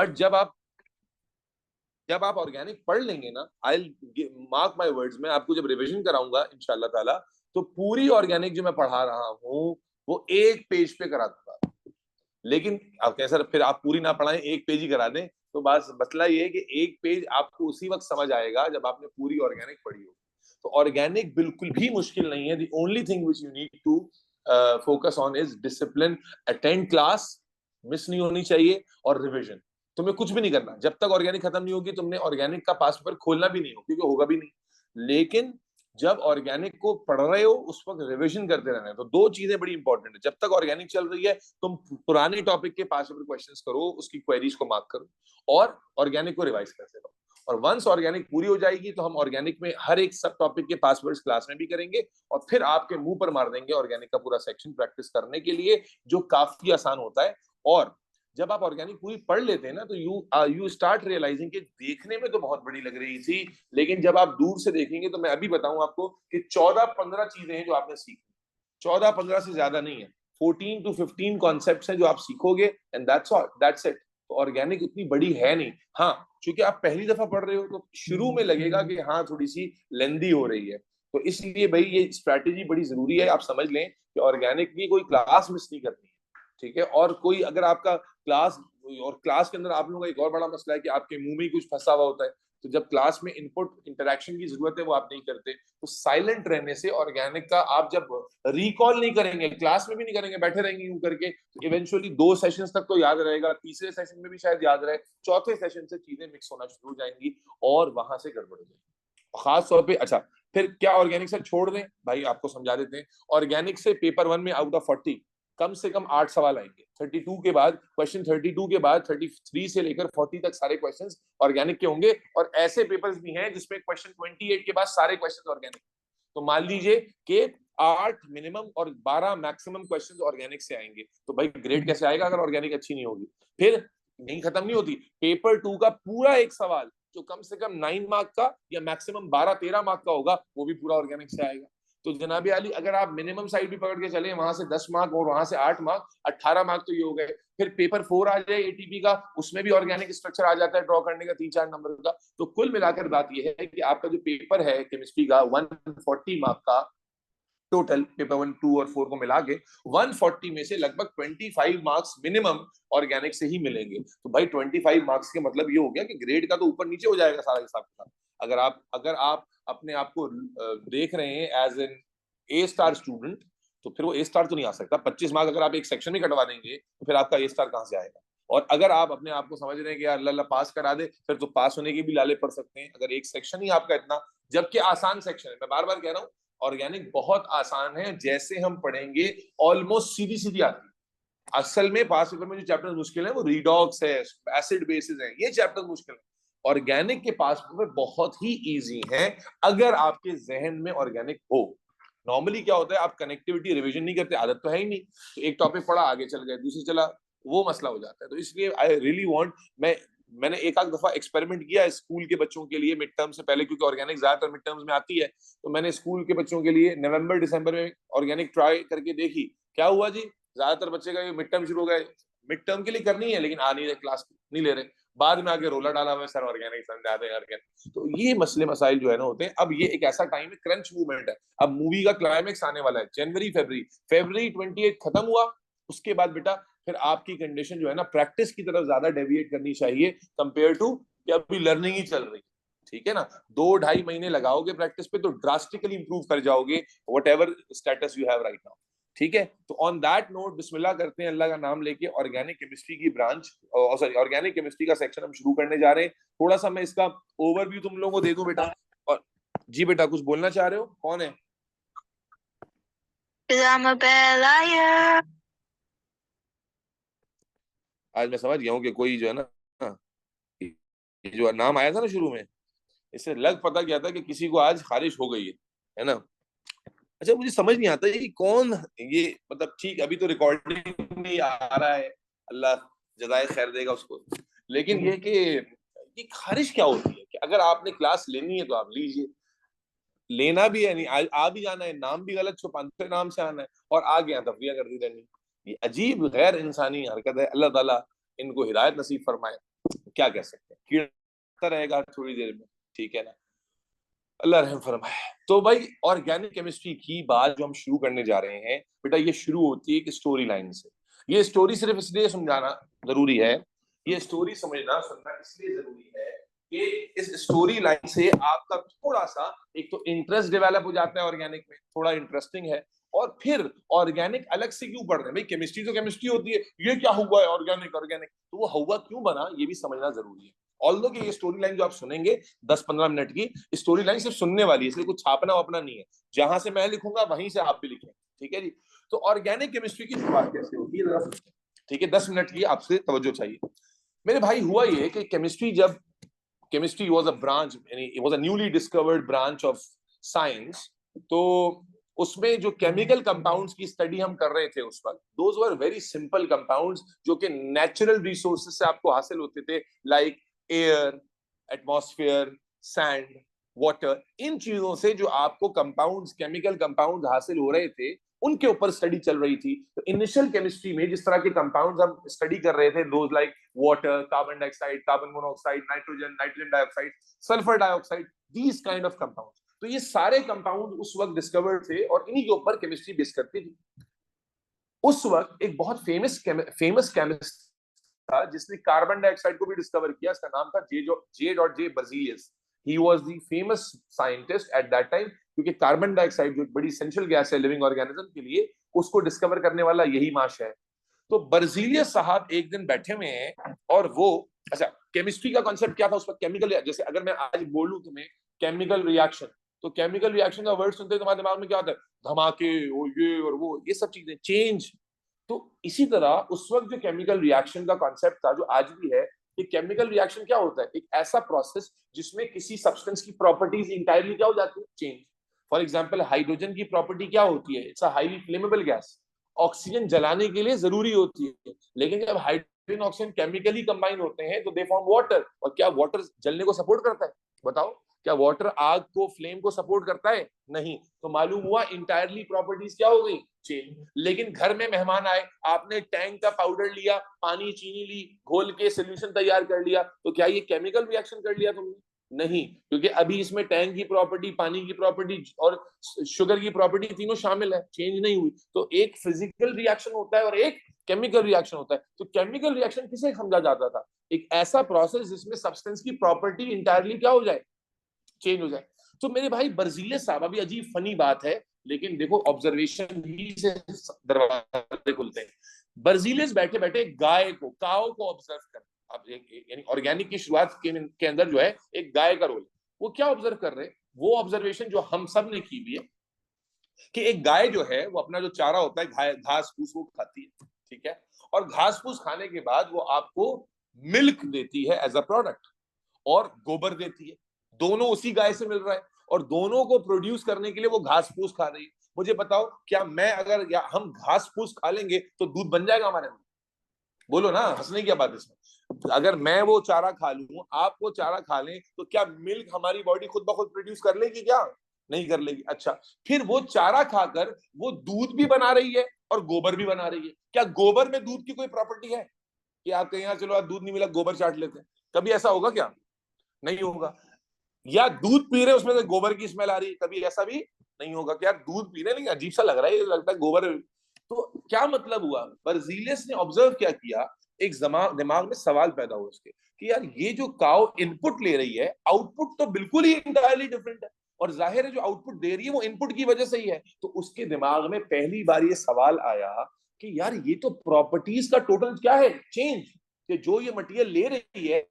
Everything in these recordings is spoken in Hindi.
बट जब आप ऑर्गेनिक पढ़ लेंगे ना, आई मार्क माय वर्ड्स, में आपको जब रिवीजन कराऊंगा इंशाल्लाह ताला, तो पूरी ऑर्गेनिक जो मैं पढ़ा रहा हूँ वो एक पेज पे करा दूंगा। लेकिन आप कैसे फिर आप पूरी ना पढ़ाएं, एक पेज ही करा दें, तो बस मसला ये है कि एक पेज आपको उसी वक्त समझ आएगा जब आपने पूरी ऑर्गेनिक पढ़ी हो। तो ऑर्गेनिक बिल्कुल भी मुश्किल नहीं है। The only thing which you need to focus on is discipline, attend class, miss नहीं होनी चाहिए, और रिविजन। तुम्हें कुछ भी नहीं करना जब तक ऑर्गेनिक खत्म नहीं होगी, तुमने ऑर्गेनिक का पास पेपर खोलना भी नहीं हो, क्योंकि होगा भी नहीं। लेकिन जब ऑर्गेनिक को पढ़ रहे हो उस वक्त रिविजन करते रहना है। तो दो चीजें बड़ी इंपॉर्टेंट है। जब तक ऑर्गेनिक चल रही है तुम पुराने टॉपिक के पास पेपर क्वेश्चंस करो, उसकी क्वेरीज को मार्क करो, और ऑर्गेनिक को रिवाइज करते रहो। और वंस ऑर्गेनिक पूरी हो जाएगी तो हम ऑर्गेनिक में हर एक सब टॉपिक के पासवर्ड्स क्लास में भी करेंगे, और फिर आपके मुंह पर मार देंगे ऑर्गेनिक का पूरा सेक्शन प्रैक्टिस करने के लिए, जो काफी आसान होता है। और जब आप ऑर्गेनिक पूरी पढ़ लेते हैं ना, तो यू स्टार्ट रियलाइजिंग कि देखने में तो बहुत बड़ी लग रही थी, लेकिन जब आप दूर से देखेंगे, तो मैं अभी बताऊं आपको कि 14-15 चीजें हैं जो आपने सीखी। 14-15 से ज्यादा नहीं है, 14 to 15 कॉन्सेप्ट्स हैं जो आप सीखोगे, एंड दैट्स इट। तो ऑर्गेनिक इतनी बड़ी है नहीं। हाँ, क्योंकि आप पहली दफा पढ़ रहे हो तो शुरू में लगेगा कि हाँ थोड़ी सी लेंदी हो रही है। तो इसलिए भाई ये स्ट्रैटेजी बड़ी जरूरी है, आप समझ लें कि ऑर्गेनिक की कोई क्लास मिस नहीं करनी है। ठीक है, और कोई अगर आपका क्लास, और क्लास के अंदर आप लोगों का एक और बड़ा मसला है कि आपके मुंह में ही कुछ फंसा हुआ होता है, तो जब क्लास में इनपुट इंटरेक्शन की जरूरत है वो आप नहीं करते, तो साइलेंट रहने से ऑर्गेनिक का आप जब रिकॉल नहीं करेंगे, क्लास में भी नहीं करेंगे, बैठे रहेंगे यूं करके, तो इवेंचुअली 2 सेशंस तक तो याद रहेगा, तीसरे सेशन में भी शायद याद रहे, चौथे सेशन से चीजें मिक्स होना शुरू हो जाएंगी और वहां से गड़बड़ हो जाएगी खास तौर पे। अच्छा, फिर क्या ऑर्गेनिक से छोड़ दें भाई, आपको समझा देते हैं। ऑर्गेनिक से पेपर 1 में आउट ऑफ 40 कम से कम 8 सवाल आएंगे। 32 के बाद, क्वेश्चन 32 के बाद 33 से लेकर 40 तक सारे क्वेश्चंस ऑर्गेनिक के होंगे। और ऐसे पेपर्स भी हैं जिसमें क्वेश्चन 28 के बाद सारे क्वेश्चन ऑर्गेनिक। तो मान लीजिए कि 8 मिनिमम और 12 मैक्सिमम क्वेश्चंस ऑर्गेनिक से आएंगे, तो भाई ग्रेड कैसे आएगा अगर ऑर्गेनिक अच्छी नहीं होगी। फिर नहीं खत्म नहीं होती, पेपर 2 का पूरा एक सवाल जो कम से कम 9 मार्क का या मैक्सिमम 12-13 मार्क का होगा, वो भी पूरा ऑर्गेनिक से आएगा। तो जनाबे अली, अगर आप मिनिमम साइड भी पकड़ के चले, वहां से 10 मार्क और वहां से 8 मार्क, 18 मार्क तो ये हो गए। फिर पेपर 4 आ जाए एटीपी का, उसमें भी ऑर्गेनिक स्ट्रक्चर आ जाता है ड्रॉ करने का 3-4 नंबर का। तो कुल मिलाकर बात यह है कि आपका जो पेपर है केमिस्ट्री का 140 मार्क का, टोटल पेपर 1, 2 और 4 को मिला के 140 में से लगभग 25 मार्क्स मिनिमम ऑर्गेनिक से ही मिलेंगे। तो भाई 25 मार्क्स के मतलब ये हो गया कि ग्रेड का तो ऊपर नीचे हो जाएगा सारा हिसाब किताब। अगर आप अपने आप को देख रहे हैं as an A star student, तो फिर वो ए स्टार तो नहीं आ सकता। 25 मार्क अगर आप एक सेक्शन में कटवा देंगे तो फिर आपका ए स्टार कहां से आएगा। और अगर आप अपने आप को समझ रहे हैं कि यार अल्लाह पास करा दे, फिर तो पास होने के भी लाले पड़ सकते हैं अगर एक सेक्शन ही आपका इतना, जबकि आसान सेक्शन है। मैं बार बार कह रहा हूँ ऑर्गेनिक बहुत आसान है, जैसे हम पढ़ेंगे ऑलमोस्ट सीधी सीधी आती है। असल में पास पेपर में जो चैप्टर मुश्किल है वो रिडॉक्स है, एसिड बेसिस है, ये चैप्टर मुश्किल है। ऑर्गेनिक के पास पेपर बहुत ही इजी है अगर आपके जहन में ऑर्गेनिक हो। नॉर्मली क्या होता है, आप कनेक्टिविटी रिवीजन नहीं करते, आदत तो है ही नहीं, तो एक टॉपिक पढ़ा आगे चल गए, दूसरी चला, वो मसला हो जाता है। तो इसलिए आई रियली वांट, मैंने एक आध दफा एक्सपेरिमेंट किया है स्कूल के बच्चों के लिए मिड टर्म से पहले, क्योंकि ऑर्गेनिक ज्यादातर मिड टर्म्स में आती है। तो मैंने स्कूल के बच्चों के लिए नवंबर दिसंबर में ऑर्गेनिक ट्राई करके देखी। क्या हुआ जी, ज्यादातर बच्चे का मिड टर्म शुरू हो गए, मिड टर्म के लिए करनी है लेकिन आ नहीं रहे, क्लास नहीं ले रहे, बाद में आके रोला डाला हुआ सर ऑर्गेनिक समझा दे ऑर्गेनिक। तो ये मसले मसाइल जो है ना होते हैं। अब ये एक ऐसा टाइम है, क्रंच मूवमेंट है, अब मूवी का क्लाइमेक्स आने वाला है जनवरी फरवरी 28 खत्म हुआ, उसके बाद बेटा फिर आपकी कंडीशन जो है ना प्रैक्टिस की तरफ ज्यादा डेविएट करनी चाहिए कंपेयर टू कि अभी लर्निंग ही चल रही है। ठीक है ना, 2-2.5 महीने लगाओगे प्रैक्टिस पे तो ड्रास्टिकली इंप्रूव कर जाओगे what ever status you have right now. ठीक है, तो ऑन दैट नोट बिस्मिल्लाह करते हैं अल्लाह का नाम लेके, ऑर्गेनिक केमिस्ट्री की ब्रांच, सॉरी ऑर्गेनिक केमिस्ट्री का सेक्शन हम शुरू करने जा रहे हैं। थोड़ा सा मैं इसका ओवरव्यू तुम लोगों को दे दूं बेटा। और जी बेटा कुछ बोलना चाह रहे हो, कौन है? आज मैं समझ गया हूँ कि कोई जो है ना, ये जो नाम आया था ना शुरू में, इससे लग पता क्या था कि किसी को आज खारिश हो गई है ना। अच्छा, मुझे समझ नहीं आता ये कौन, ये मतलब ठीक अभी तो रिकॉर्डिंग में आ रहा है, अल्लाह जज़ाए खैर देगा उसको। लेकिन ये कि ये खारिश क्या होती है कि अगर आपने क्लास लेनी है तो आप लीजिए, लेना भी है नहीं, आ भी जाना है, नाम भी गलत छुपा, दूसरे नाम से आना है और आ गया तफरिया करती रहनी। ये अजीब गैर इंसानी हरकत है, अल्लाह ताला इनको हिदायत नसीब फरमाए। क्या कह सकते हैं, कीड़ा रहेगा थोड़ी देर में, ठीक है ना, अल्लाह रहम फरमाए। तो भाई ऑर्गेनिक केमिस्ट्री की बात जो हम शुरू करने जा रहे हैं बेटा, ये शुरू होती है एक स्टोरी लाइन से। ये स्टोरी सिर्फ इसलिए समझाना जरूरी है, ये स्टोरी समझना सुनना इसलिए जरूरी है कि इस स्टोरी लाइन से आपका थोड़ा सा एक तो इंटरेस्ट डेवलप हो जाता है ऑर्गेनिक में, थोड़ा इंटरेस्टिंग है। और फिर ऑर्गेनिक अलग से क्यों पढ़ रहे हैं भाई, केमिस्ट्री तो केमिस्ट्री होती है, ये क्या हुआ है ऑर्गेनिक ऑर्गेनिक, तो वो हुआ क्यों बना ये भी समझना जरूरी है। ऑल्दो कि ये स्टोरी लाइन जो आप सुनेंगे 10-15 मिनट की स्टोरी लाइन सिर्फ सुनने वाली है, इसलिए कुछ छापना वापना नहीं है, जहां से मैं लिखूंगा वहीं से आप भी लिखें, ठीक है जी। तो ऑर्गेनिक केमिस्ट्री की शुरुआत कैसे होती है जरा सुनते हैं, ठीक है, 10 मिनट की आपसे तवज्जो चाहिए मेरे भाई। हुआ ये कि केमिस्ट्री जब केमिस्ट्री वाज अ ब्रांच, यानी it was a newly discovered branch of science, तो उसमें जो केमिकल कंपाउंड्स की स्टडी हम कर रहे थे उस वक्त, those were very simple compounds जो कि नेचुरल रिसोर्सेज से आपको हासिल होते थे, like air, atmosphere, sand, water. इन चीजों से जो आपको कंपाउंड्स, केमिकल कंपाउंड्स हासिल हो रहे थे, उनके ऊपर स्टडी चल रही थी। तो इनिशियल केमिस्ट्री में जिस तरह के कंपाउंड्स हम स्टडी कर रहे थे, those like water, carbon dioxide, carbon monoxide, nitrogen, nitrogen dioxide, sulphur dioxide, these kind of compounds, तो ये सारे कंपाउंड उस वक्त डिस्कवर्ड थे और इन्हीं के ऊपर केमिस्ट्री बेस करती थी। उस वक्त एक बहुत फेमस केमिस्ट था जिसने कार्बन डाइऑक्साइड को भी डिस्कवर किया, इसका नाम था J. Berzelius. He was the famous scientist at that time, क्योंकि कार्बन डाइऑक्साइड जो एक बड़ी एसेंशियल गैस है लिविंग ऑर्गेनिज्म के लिए, उसको डिस्कवर करने वाला यही माश है। तो बर्जीलियस साहब एक दिन बैठे हुए हैं और वो, अच्छा, केमिस्ट्री का कॉन्सेप्ट क्या था उस वक्त, केमिकल, जैसे अगर मैं आज बोलूं तुम्हें केमिकल रिएक्शन, तो केमिकल रिएक्शन का वर्ड सुनते तुम्हारे दिमाग में क्या आता है, धमाके, वो ये और वो, ये सब चीजें, चेंज। तो इसी तरह उस वक्त जो केमिकल रिएक्शन का कॉन्सेप्ट था, जो आज भी है, कि केमिकल रिएक्शन क्या होता है, एक ऐसा प्रोसेस जिसमें किसी सब्सटेंस की प्रॉपर्टीज इंटायरली क्या हो जाती है, चेंज। फॉर एग्जांपल हाइड्रोजन की प्रॉपर्टी क्या होती है, it's a highly flammable gas, oxygen जलाने के लिए जरूरी होती है, लेकिन जब हाइड्रोजन ऑक्सीजन केमिकली कंबाइन होते हैं तो दे फॉर्म वाटर। और क्या वाटर जलने को सपोर्ट करता है, बताओ, क्या वाटर आग को, फ्लेम को सपोर्ट करता है, नहीं। तो मालूम हुआ इंटायरली प्रॉपर्टीज क्या हो गई, चेंज। लेकिन घर में मेहमान आए, आपने टैंक का पाउडर लिया, पानी चीनी ली, घोल के सोल्यूशन तैयार कर लिया, तो क्या ये केमिकल रिएक्शन कर लिया तुमने, नहीं, क्योंकि अभी इसमें टैंक की प्रॉपर्टी, पानी की प्रॉपर्टी और शुगर की प्रॉपर्टी तीनों शामिल है, चेंज नहीं हुई। तो एक फिजिकल रिएक्शन होता है और एक केमिकल रिएक्शन होता है। तो केमिकल रिएक्शन किसे समझा जाता था, एक ऐसा प्रोसेस जिसमें सब्सटेंस की प्रॉपर्टी इंटायरली क्या हो जाए, चेंज हो जाए। तो मेरे भाई बर्जीलियस साहब, अभी अजीब फनी बात है, लेकिन देखो ऑब्जर्वेशन ही से दरवाजे खुलते हैं। बर्जीलियस बैठे बैठे गाय को, काओ को ऑब्जर्व कर, अब यानी ऑर्गेनिक की शुरुआत के अंदर जो है एक गाय का रोल, वो क्या ऑब्जर्व कर रहे हैं, वो ऑब्जर्वेशन जो हम सब ने की हुई है, कि एक गाय जो है वो अपना जो चारा होता है, घास फूस, वो खाती है, ठीक है, और घास फूस खाने के बाद वो आपको मिल्क देती है एज अ प्रोडक्ट, और गोबर देती है, दोनों उसी गाय से मिल रहा है, और दोनों को प्रोड्यूस करने के लिए वो घास फूस खा रही है। मुझे बताओ, क्या मैं अगर, या हम घास फूस खा लेंगे तो दूध बन जाएगा हमारे अंदर, बोलो ना, हंसने की बात इसमें। अगर मैं वो चारा खा लूं, आप वो चारा खा लें, तो क्या मिल्क हमारी बॉडी खुद ब खुद प्रोड्यूस कर लेगी क्या, नहीं कर लेगी। अच्छा, फिर वो चारा खाकर वो दूध भी बना रही है और गोबर भी बना रही है, क्या गोबर में दूध की कोई प्रॉपर्टी है कि आप कहीं, यहाँ चलो आज दूध नहीं मिला, गोबर चाट लेते हैं, कभी ऐसा होगा क्या, नहीं होगा। या दूध पी रहे उसमें से गोबर की स्मेल आ रही है, कभी ऐसा भी नहीं होगा कि यार दूध पी रहे, नहीं अजीब सा लग रहा है, ये लगता है गोबर। तो क्या मतलब हुआ, बर्जीलियस ने ऑब्जर्व क्या किया, एक दिमाग में सवाल पैदा हुआ उसके, कि यार ये जो काउ इनपुट ले रही है, आउटपुट तो बिल्कुल ही इंटायरली डिफरेंट है, और जाहिर है जो आउटपुट दे रही है वो इनपुट की वजह से ही है। तो उसके दिमाग में पहली बार ये सवाल आया कि यार ये तो प्रॉपर्टीज का टोटल क्या है, चेंज, कि जो ये मटेरियल ले रही है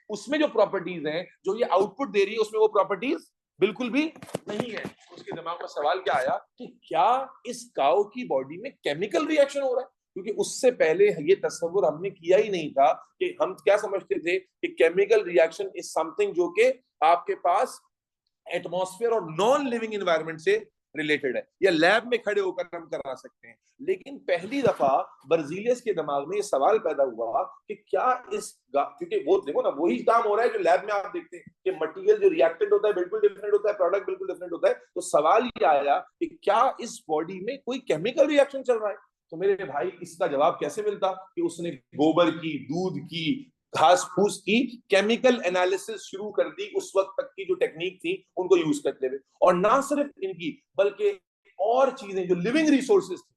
उसमें जो प्रॉपर्टीज हैं, जो ये आउटपुट दे रही है उसमें वो प्रॉपर्टीज बिल्कुल भी नहीं है। उसके दिमाग में सवाल क्या आया कि क्या इस काऊ की बॉडी में केमिकल रिएक्शन हो रहा है, क्योंकि उससे पहले ये तस्वुर हमने किया ही नहीं था। कि हम क्या समझते थे कि केमिकल रिएक्शन इज समथिंग जो कि आपके पास एटमॉस्फेयर और नॉन लिविंग एनवायरनमेंट से रिलेटेड है, या लैब में खड़े होकर हम करा सकते हैं। लेकिन पहली दफा बर्जीलियस के दिमाग में ये सवाल पैदा हुआ कि क्या क्योंकि वो देखो ना, वही काम हो रहा है जो लैब में आप देखते हैं कि मटेरियल जो रिएक्टेंट होता है बिल्कुल डिफरेंट होता है, प्रोडक्ट बिल्कुल डिफरेंट होता है। तो सवाल ये आया कि क्या इस बॉडी में कोई केमिकल रिएक्शन चल रहा है। तो मेरे भाई इसका जवाब कैसे मिलता कि उसने गोबर की, दूध की, घास फूस की केमिकल एनालिसिस शुरू कर दी, उस वक्त तक की जो टेक्निक थी उनको यूज करते हुए। और ना सिर्फ इनकी बल्कि और चीजें जो लिविंग रिसोर्सेज थी,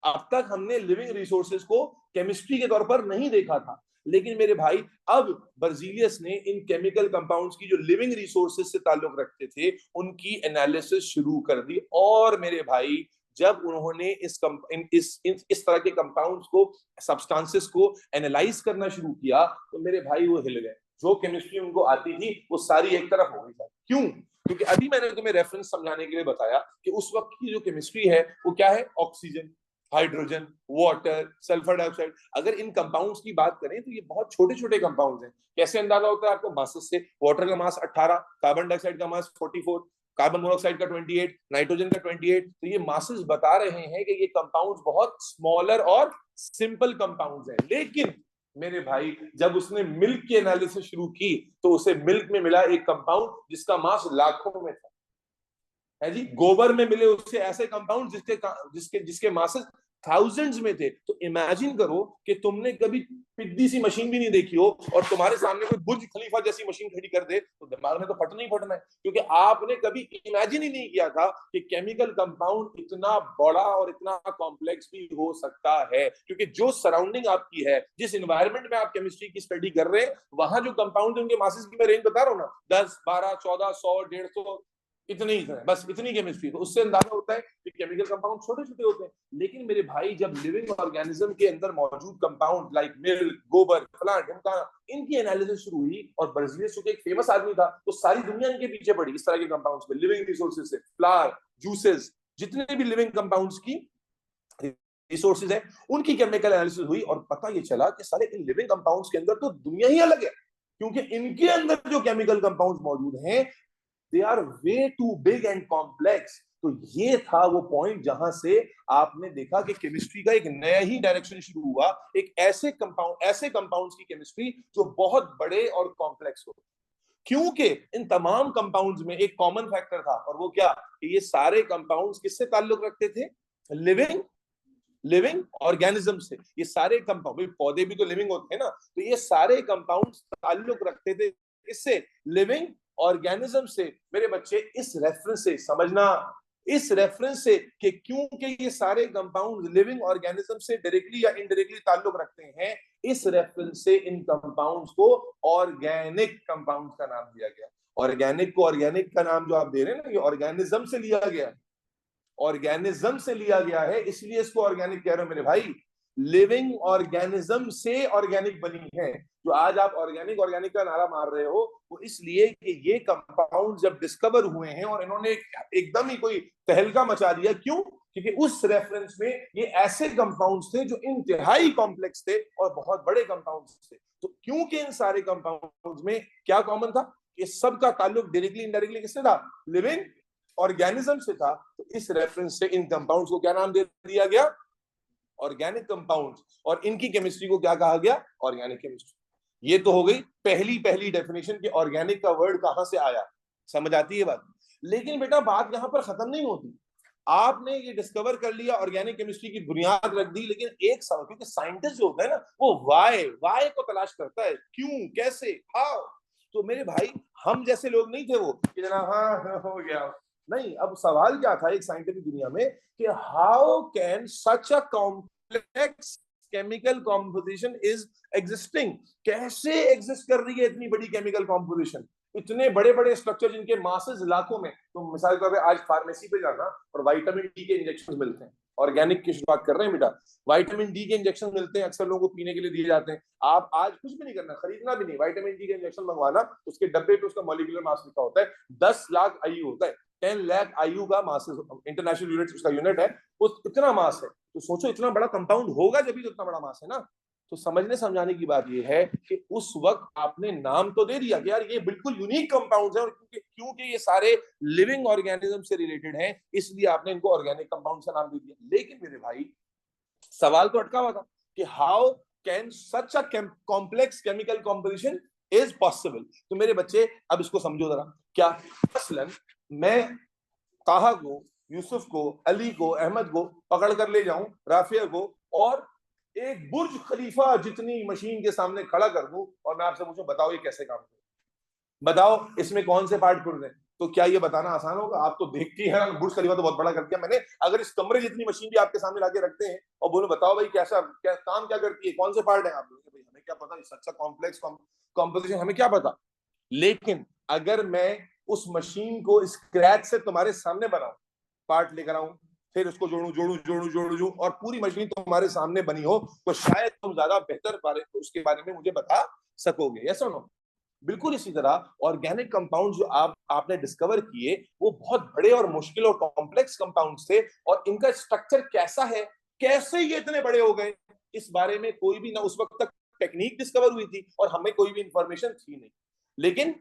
अब तक हमने लिविंग रिसोर्सेज को केमिस्ट्री के तौर पर नहीं देखा था, लेकिन मेरे भाई अब बर्जीलियस ने इन केमिकल कंपाउंड्स की जो लिविंग रिसोर्सेज से ताल्लुक रखते थे उनकी एनालिसिस शुरू कर दी। और मेरे भाई जब उन्होंने इस तरह के कंपाउंड्स को, सब्सटेंसेस को एनालाइज करना शुरू किया तो मेरे भाई वो हिल गए। जो केमिस्ट्री उनको आती थी वो सारी एक तरफ हो गई। क्यों? क्योंकि अभी मैंने तुम्हें रेफरेंस समझाने के लिए बताया कि उस वक्त की जो केमिस्ट्री है वो क्या है, oxygen, hydrogen, water, sulphur dioxide. अगर इन कंपाउंड्स की बात करें तो ये बहुत छोटे छोटे कंपाउंड्स हैं। कैसे अंदाजा होता है आपको? मासेस से। वाटर का मास 18, कार्बन डाइऑक्साइड का मास 44, कार्बन मोनोऑक्साइड का 28, नाइट्रोजन का 28। तो ये मासेस बता रहे हैं कि ये कंपाउंड्स बहुत स्मॉलर और सिंपल कंपाउंड्स हैं। लेकिन मेरे भाई जब उसने मिल्क की एनालिसिस शुरू की तो उसे मिल्क में मिला एक कंपाउंड जिसका मास लाखों में था, है जी। गोबर में मिले उससे ऐसे कंपाउंड जिसके जिसके जिसके मासेस थाउजेंड्स में थे। तो इमेजिन करो कि तुमने कभी पिद्दी सी मशीन भी नहीं देखी हो और तुम्हारे सामने कोई बुर्ज खलीफा जैसी मशीन खड़ी कर दे तो दिमाग में तो फटना ही फटना है, क्योंकि आपने कभी इमेजिन ही नहीं किया था कि केमिकल कंपाउंड इतना बड़ा और इतना कॉम्प्लेक्स भी हो सकता है। क्योंकि जो सराउंडिंग आपकी है, जिस एनवायरमेंट में आप केमिस्ट्री की स्टडी कर रहे हैं, वहां जो कंपाउंड उनके मासेस की मैं रेंज बता रहा हूँ ना, 10, 12, 14, 100, 150, इतने ही है, बस इतनी केमिस्ट्री। तो उससे अंदाजा होता है कि केमिकल कंपाउंड छोटे छोटे होते हैं। लेकिन मेरे भाई जब लिविंग ऑर्गेनिज्म के अंदर मौजूद कंपाउंड लाइक मिल्क, गोबर, फलां ढिमकाना, इनकी एनालिसिस शुरू हुई और बर्जीलियस चूंकि एक फेमस आदमी था तो सारी दुनिया इनके पीछे पड़ी इस तरह के कंपाउंड्स पे, लिविंग रिसोर्सेज से। फ्लावर, जूसेस, जितने भी लिविंग कंपाउंड्स की रिसोर्सेज है उनकी केमिकल एनालिसिस हुई और पता ये चला कि सारे इन लिविंग कंपाउंड्स के अंदर तो दुनिया ही अलग है, क्योंकि इनके अंदर जो केमिकल कंपाउंड्स मौजूद हैं they are way too big and complex. तो ये था वो पॉइंट जहां से आपने देखा कि केमिस्ट्री का एक नया ही डायरेक्शन शुरू हुआ, एक ऐसे कंपाउंड्स की केमिस्ट्री जो बहुत बड़े और कॉम्प्लेक्स हो। क्योंकि इन तमाम कंपाउंड्स में एक कॉमन फैक्टर था, और वो क्या, कि ये सारे कंपाउंड्स किससे ताल्लुक रखते थे? लिविंग लिविंग ऑर्गेनिज्म से। ये सारे कंपाउंड, पौधे भी तो लिविंग होते हैं ना, तो ये सारे कंपाउंड्स ताल्लुक रखते थे इससे, लिविंग ऑर्गेनिज्म से। मेरे बच्चे इस रेफरेंस से समझना, इस रेफरेंस से कि क्योंकि ये सारे कंपाउंड लिविंग ऑर्गेनिज्म से डायरेक्टली या इनडायरेक्टली ताल्लुक रखते हैं, इस रेफरेंस से इन कंपाउंड्स को ऑर्गेनिक कंपाउंड्स का नाम दिया गया। ऑर्गेनिक को, ऑर्गेनिक का नाम जो आप दे रहे हैं ना, ये ऑर्गेनिज्म से लिया गया, ऑर्गेनिज्म से लिया गया है, इसलिए इसको ऑर्गेनिक कह रहे हो मेरे भाई। लिविंग ऑर्गेनिज्म से ऑर्गेनिक बनी है। जो आज आप ऑर्गेनिक ऑर्गेनिक का नारा मार रहे हो वो इसलिए कि ये कंपाउंड जब डिस्कवर हुए हैं और इन्होंने एकदम ही कोई तहलका मचा दिया। क्यों? क्योंकि उस रेफरेंस में ये ऐसे कंपाउंड्स थे जो इंतहाई कॉम्प्लेक्स थे और बहुत बड़े कंपाउंड्स थे। तो क्योंकि इन सारे कंपाउंड्स में क्या कॉमन था कि सबका ताल्लुक डायरेक्टली इनडायरेक्टली किससे था? लिविंग ऑर्गेनिज्म से था। तो इस रेफरेंस से इन कंपाउंड्स को क्या नाम दे दिया गया? Organic compounds. और इनकी केमिस्ट्री को क्या कहा गया? Organic chemistry. ये तो हो गई पहली पहली डेफिनेशन कि ऑर्गेनिक का वर्ड कहां से आया। समझ आती है बात? लेकिन बेटा बात यहां पर खत्म नहीं होती। आपने ये डिस्कवर कर लिया, ऑर्गेनिक केमिस्ट्री की बुनियाद रख दी, लेकिन एक सवाल, क्योंकि साइंटिस्ट जो होता है ना वो वाई को तलाश करता है, क्यों, कैसे, हाउ। तो मेरे भाई हम जैसे लोग नहीं थे वो कि जनाब हाँ हो गया, नहीं। अब सवाल क्या था एक साइंटिफिक दुनिया में कि how can such a complex chemical composition is existing, कैसे एग्जिस्ट कर रही है इतनी बड़ी केमिकल कॉम्पोजिशन, इतने बड़े बड़े स्ट्रक्चर जिनके मासेस लाखों में। तो मिसाल के तौर पे आज फार्मेसी पे जाना और विटामिन डी के इंजेक्शन मिलते हैं, ऑर्गेनिक की बात कर रहे हैं बेटा, विटामिन डी के इंजेक्शन मिलते हैं, अक्सर लोगों को पीने के लिए दिए जाते हैं। आप आज कुछ भी नहीं करना, खरीदना भी नहीं, विटामिन डी के इंजेक्शन मंगवाना, उसके डब्बे पे उसका मॉलिक्यूलर मास लिखा होता है, 10 लाख आयु होता है, 10 लाख आयु का मास, इंटरनेशनल यूनिट उसका यूनिट है, उस इतना मास है। तो सोचो इतना बड़ा कंपाउंड होगा जब भी तो इतना बड़ा मास है ना। तो समझने समझाने की बात यह है कि उस वक्त आपने नाम तो दे दिया कि यार ये बिल्कुल यूनिक कंपाउंड्स हैं, और क्योंकि ये सारे लिविंग ऑर्गेनिज्म से रिलेटेड हैं इसलिए आपने इनको ऑर्गेनिक कंपाउंड का नाम दे दिया। लेकिन मेरे भाई सवाल तो अटका हुआ था कि how can such a complex chemical composition is possible. तो मेरे बच्चे अब इसको समझो जरा। क्या मसलन मैं ताहा को, यूसुफ को, अली को, अहमद को पकड़ कर ले जाऊं, राफिया को, और एक बुर्ज खलीफा जितनी मशीन के सामने खड़ा कर दूं और मैं आपसे पूछूं बताओ ये कैसे काम करे, बताओ इसमें कौन से पार्ट पुर्जे हैं, तो क्या ये बताना आसान होगा? आप तो देखती है बुर्ज खलीफा तो बहुत बड़ा कर दिया मैंने, अगर इस कमरे जितनी मशीन भी आपके सामने लाके रखते हैं और बोलो बताओ भाई कैसा क्या काम क्या करती है, कौन से पार्ट है, आप बोलोगे भाई हमें क्या पता, इस अच्छा कॉम्प्लेक्स कॉम्पोजिशन हमें क्या पता। लेकिन अगर मैं उस मशीन को स्क्रैच से तुम्हारे सामने बनाऊं, पार्ट लेकर आऊं, फिर उसको जोड़ू और पूरी मशीन तुम्हारे सामने बनी हो, तो शायद तुम ज्यादा बेहतर उसके बारे में मुझे बता सकोगे। यस और नो? बिल्कुल इसी तरह ऑर्गेनिक कंपाउंड जो आपने डिस्कवर किए वो बहुत बड़े और मुश्किल और कॉम्प्लेक्स कंपाउंड्स थे, और इनका स्ट्रक्चर कैसा है, कैसे ये इतने बड़े हो गए, इस बारे में कोई भी ना उस वक्त तक टेक्निक डिस्कवर हुई थी और हमें कोई भी इंफॉर्मेशन थी नहीं। लेकिन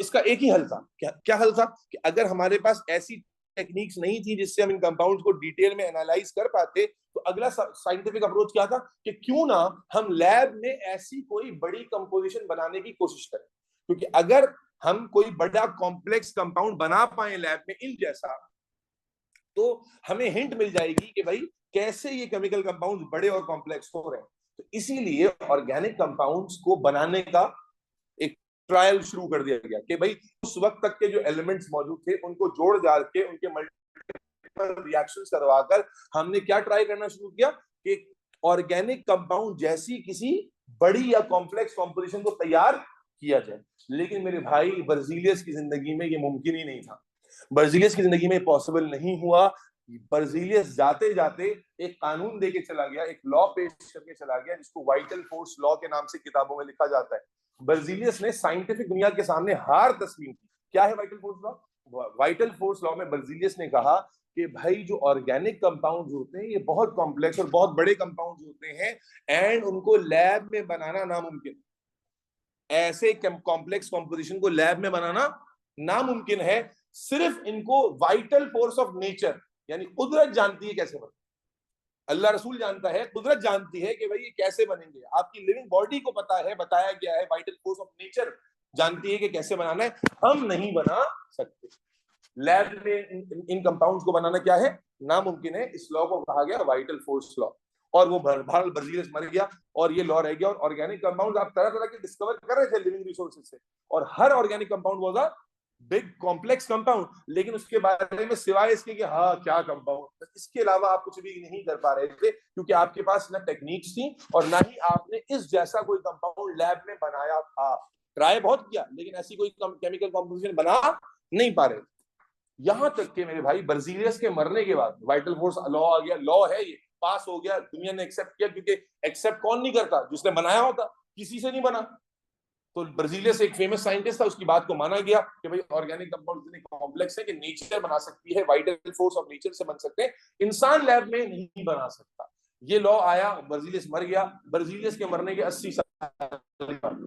इसका एक ही हल था। क्या क्या हल था? कि अगर हमारे पास ऐसी टेक्निक्स नहीं थी जिससे हम इन कंपाउंड्स को डिटेल में एनालाइज कर पाते, तो अगला साइंटिफिक अप्रोच क्या था कि क्यों ना हम लैब में ऐसी कोई बड़ी कंपोजिशन बनाने की कोशिश करें। क्योंकि अगर हम कोई बड़ा कॉम्प्लेक्स कंपाउंड बना पाए लैब में इन जैसा, तो हमें हिंट मिल जाएगी कि भाई कैसे ये केमिकल कंपाउंड्स बड़े और कॉम्प्लेक्स हो रहे हैं। तो इसीलिए ऑर्गेनिक कंपाउंड्स को बनाने का एक ट्रायल शुरू कर दिया गया कि भाई उस वक्त तक के जो एलिमेंट्स मौजूद थे उनको जोड़ जाड़ के उनके मल्टीपल रिएक्शंस करवाकर हमने क्या ट्राई करना शुरू किया कि ऑर्गेनिक कंपाउंड जैसी किसी बड़ी या कॉम्प्लेक्स कॉम्पोजिशन को तैयार किया जाए। लेकिन मेरे भाई बर्जीलियस की जिंदगी में ये मुमकिन ही नहीं था, बर्जीलियस की जिंदगी में पॉसिबल नहीं हुआ। बर्जीलियस जाते जाते एक कानून देके चला गया, एक लॉ पेश करके चला गया जिसको वाइटल फोर्स लॉ के नाम से किताबों में लिखा जाता है। बर्जीलियस ने साइंटिफिक दुनिया के सामने हार तस्लीम की। क्या है vital force law? Vital force law में बर्जीलियस ने कहा कि भाई जो ऑर्गेनिक कंपाउंड्स होते हैं ये बहुत कॉम्प्लेक्स और बहुत बड़े कंपाउंड्स होते हैं, एंड उनको लैब में बनाना नामुमकिन। ऐसे कॉम्प्लेक्स कॉम्पोजिशन को लैब में बनाना नामुमकिन है। सिर्फ इनको वाइटल फोर्स ऑफ नेचर यानी कुदरत जानती है कैसे बने। अल्लाह रसूल जानता है, कुदरत जानती है कि भाई ये कैसे बनेंगे। आपकी लिविंग बॉडी को पता है, बताया गया है, वाइटल फोर्स ऑफ नेचर जानती है कि कैसे बनाना है। हम नहीं बना सकते। लैब में इन कंपाउंड्स को बनाना क्या है, नामुमकिन है। इस लॉ को कहा गया वाइटल फोर्स लॉ, और वो भारत बर्जीलियस मर गया और ये लॉ रह गया। और ऑर्गेनिक कंपाउंड आप तरह तरह के डिस्कवर कर रहे थे लिविंग रिसोर्सेज से, और हर organic compound was a big complex compound. लेकिन उसके बारे में सिवाय इसके कि हाँ क्या कंपाउंड, इसके अलावा आप कुछ भी नहीं कर पा रहे थे, क्योंकि आपके पास ना टेक्निक्स थी और ना ही आपने इस जैसा कोई कंपाउंड लैब में बनाया था। ट्राई बहुत किया लेकिन ऐसी कोई केमिकल कॉम्पोजिशन बना नहीं पा रहे। यहां तक कि मेरे भाई बर्जीलियस के मरने के बाद वाइटल फोर्स लॉ आ गया, लॉ है ये, पास हो गया, दुनिया ने एक्सेप्ट किया। क्योंकि एक्सेप्ट कौन नहीं करता? जिसने बनाया होता, किसी से नहीं बना। तो बर्जीलियस एक फेमस साइंटिस्ट था, उसकी बात को माना गया कि भाई ऑर्गेनिक कंपाउंड इतने कॉम्प्लेक्स है कि नेचर बना सकती है, वाइटल फोर्स ऑफ नेचर से बन सकते हैं, इंसान लैब में नहीं बना सकता। ये लॉ आया, बर्जीलियस मर गया। बर्जीलियस के मरने के 80 साल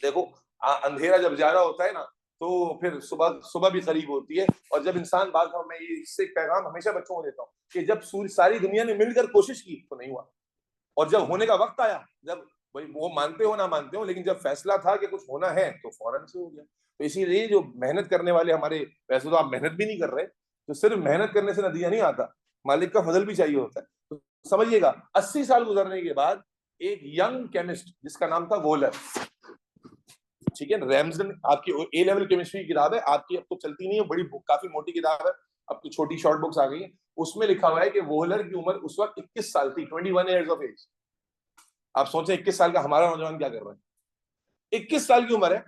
देखो, अंधेरा जब ज्यादा होता है ना तो फिर सुबह सुबह भी करीब होती है। और जब इंसान बात, मैं इससे पैगाम हमेशा बच्चों को देता हूँ कि जब सूर्य सारी दुनिया ने मिलकर कोशिश की तो नहीं हुआ, और जब होने का वक्त आया, जब भाई वो मानते हो ना मानते हो, लेकिन जब फैसला था कि कुछ होना है तो फौरन से हो गया। तो इसीलिए जो मेहनत करने वाले हमारे, वैसे तो आप मेहनत भी नहीं कर रहे, तो सिर्फ मेहनत करने से नतीजा नहीं आता, मालिक का फजल भी चाहिए होता है। तो समझिएगा 80 साल गुजरने के बाद एक यंग केमिस्ट जिसका नाम था वोलर, ठीक है, रैमजन, आपकी ए लेवल केमिस्ट्री की किताब है, आपकी अब तो चलती नहीं है, बड़ी काफी मोटी किताब है, अब तो छोटी शॉर्ट बुक्स आ गई है। उसमें लिखा हुआ है कि वोहलर की उम्र उस वक्त 21 साल थी, 21 ईयर्स ऑफ एज। आप सोचें 21 साल का हमारा नौजवान क्या कर रहा है, 21 साल की उम्र है,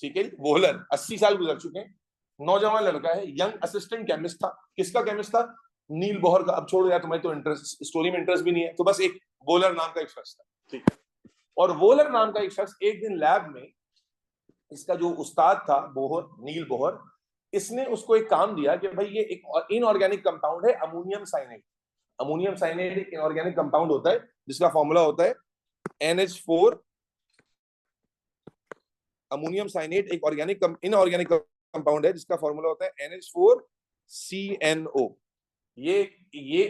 ठीक है। वोहलर 80 साल गुजर चुके हैं, नौजवान लड़का है, यंग असिस्टेंट केमिस्ट था। किसका केमिस्ट था? नील बोहर का। अब छोड़ो यार, तुम्हें तो इंटरेस्ट, स्टोरी में इंटरेस्ट भी नहीं है, तो बस एक वोलर नाम का एक शख्स था, ठीक है। और वोलर नाम का एक शख्स एक दिन लैब में, इसका जो उस्ताद था बोहर, नील बोहर, इसने उसको एक काम दिया कि भाई ये एक इनऑर्गेनिक कंपाउंड है, अमोनियम साइनेट। अमोनियम साइनेट एक इनऑर्गेनिक कंपाउंड होता है जिसका फॉर्मूला होता है NH4। अमोनियम साइनेट एक इनऑर्गेनिक कंपाउंड है जिसका फॉर्मूला होता है NH4CNO। ये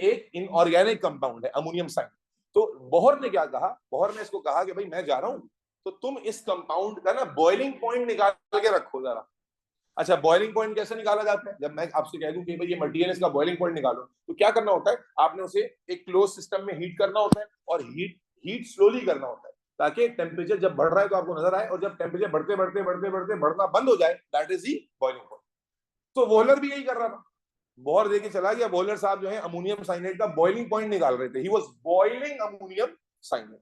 एक इनऑर्गेनिक कंपाउंड है अमोनियम साइनेट। तो बोहर ने क्या कहा, बोहर ने इसको कहा कि भाई मैं जा रहा हूं, तो तुम इस कंपाउंड का ना बॉइलिंग पॉइंट निकाल के रखो जरा। अच्छा, बॉइलिंग पॉइंट कैसे निकाला जाता है? जब मैं आपसे कह दूं कि भाई ये मटेरियल है, इसका बॉइलिंग पॉइंट निकालो, तो क्या करना होता है? आपने उसे एक क्लोज सिस्टम में हीट करना होता है, और हीट स्लोली करना होता है, ताकि टेम्परेचर जब बढ़ रहा है तो आपको नजर आए, और जब टेम्परेचर बढ़ते बढ़ते बढ़ते बढ़ते बढ़ना बंद हो जाए, that is the boiling point. तो वोलर भी यही कर रहा था, बोर देके चला गया। वोलर साहब जो है अमोनियम साइनेट का बॉइलिंग पॉइंट निकाल रहे थे, he was boiling ammonium cyanate.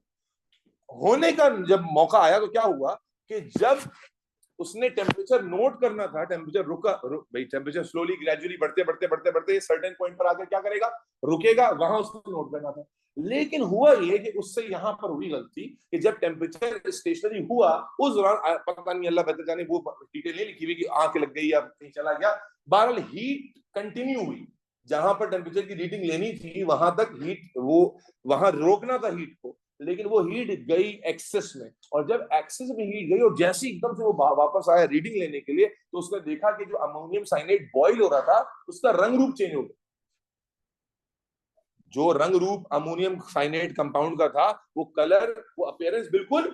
होने का जब मौका आया तो क्या हुआ कि जब उसने टेम्परेचर नोट करना था, टेम्परेचर भाई टेम्परेचर स्लोली ग्रेजुअली बढ़ते बढ़ते बढ़ते बढ़ते सर्टेन पॉइंट पर आकर क्या करेगा, रुकेगा, वहां उसको नोट करना था। लेकिन हुआ ये कि उससे यहां पर हुई गलती कि जब टेम्परेचर स्टेशनरी हुआ उस दौरान, पता नहीं अल्लाह बेहतर जाने, वो डिटेल नहीं लिखी हुई कि आंख लग गई या कहीं चला गया, बहरहाल हीट कंटिन्यू हुई। जहां पर टेम्परेचर की रीडिंग लेनी थी वहां तक हीट, वो वहां रोकना था हीट को, लेकिन वो हीट गई एक्सेस में। और जब एक्सेस में हीट गई और जैसे एकदम से वो वापस आया रीडिंग लेने के लिए, तो उसने देखा कि जो अमोनियम साइनेट बॉइल हो रहा था उसका रंग रूप चेंज हो गया। जो रंग रूप अमोनियम साइनेट कंपाउंड का था, वो कलर, वो अपीयरेंस बिल्कुल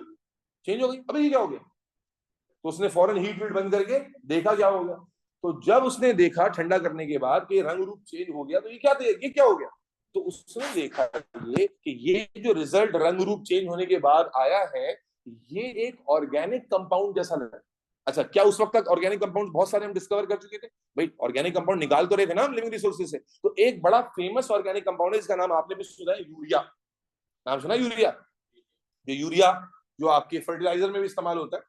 चेंज हो गई। अबे ये क्या हो गया? तो उसने फौरन हीट वीट बंद करके देखा क्या हो गया। तो जब उसने देखा ठंडा करने के बाद कि रंग रूप चेंज हो गया, तो ये क्या हो गया? तो उसने देखा ये कि ये जो रिजल्ट रंग रूप चेंज होने के बाद आया है, ये एक ऑर्गेनिक कंपाउंड जैसा लग रहा है। अच्छा, क्या उस वक्त तक ऑर्गेनिक कंपाउंड बहुत सारे हम डिस्कवर कर चुके थे? भाई ऑर्गेनिक कंपाउंड निकाल तो रहे थे ना हम लिविंग रिसोर्सेज से। तो एक बड़ा फेमस ऑर्गेनिक कंपाउंड है, जिसका नाम आपने भी सुना है, यूरिया। नाम सुना यूरिया? ये यूरिया जो आपके फर्टिलाइजर में भी इस्तेमाल होता है।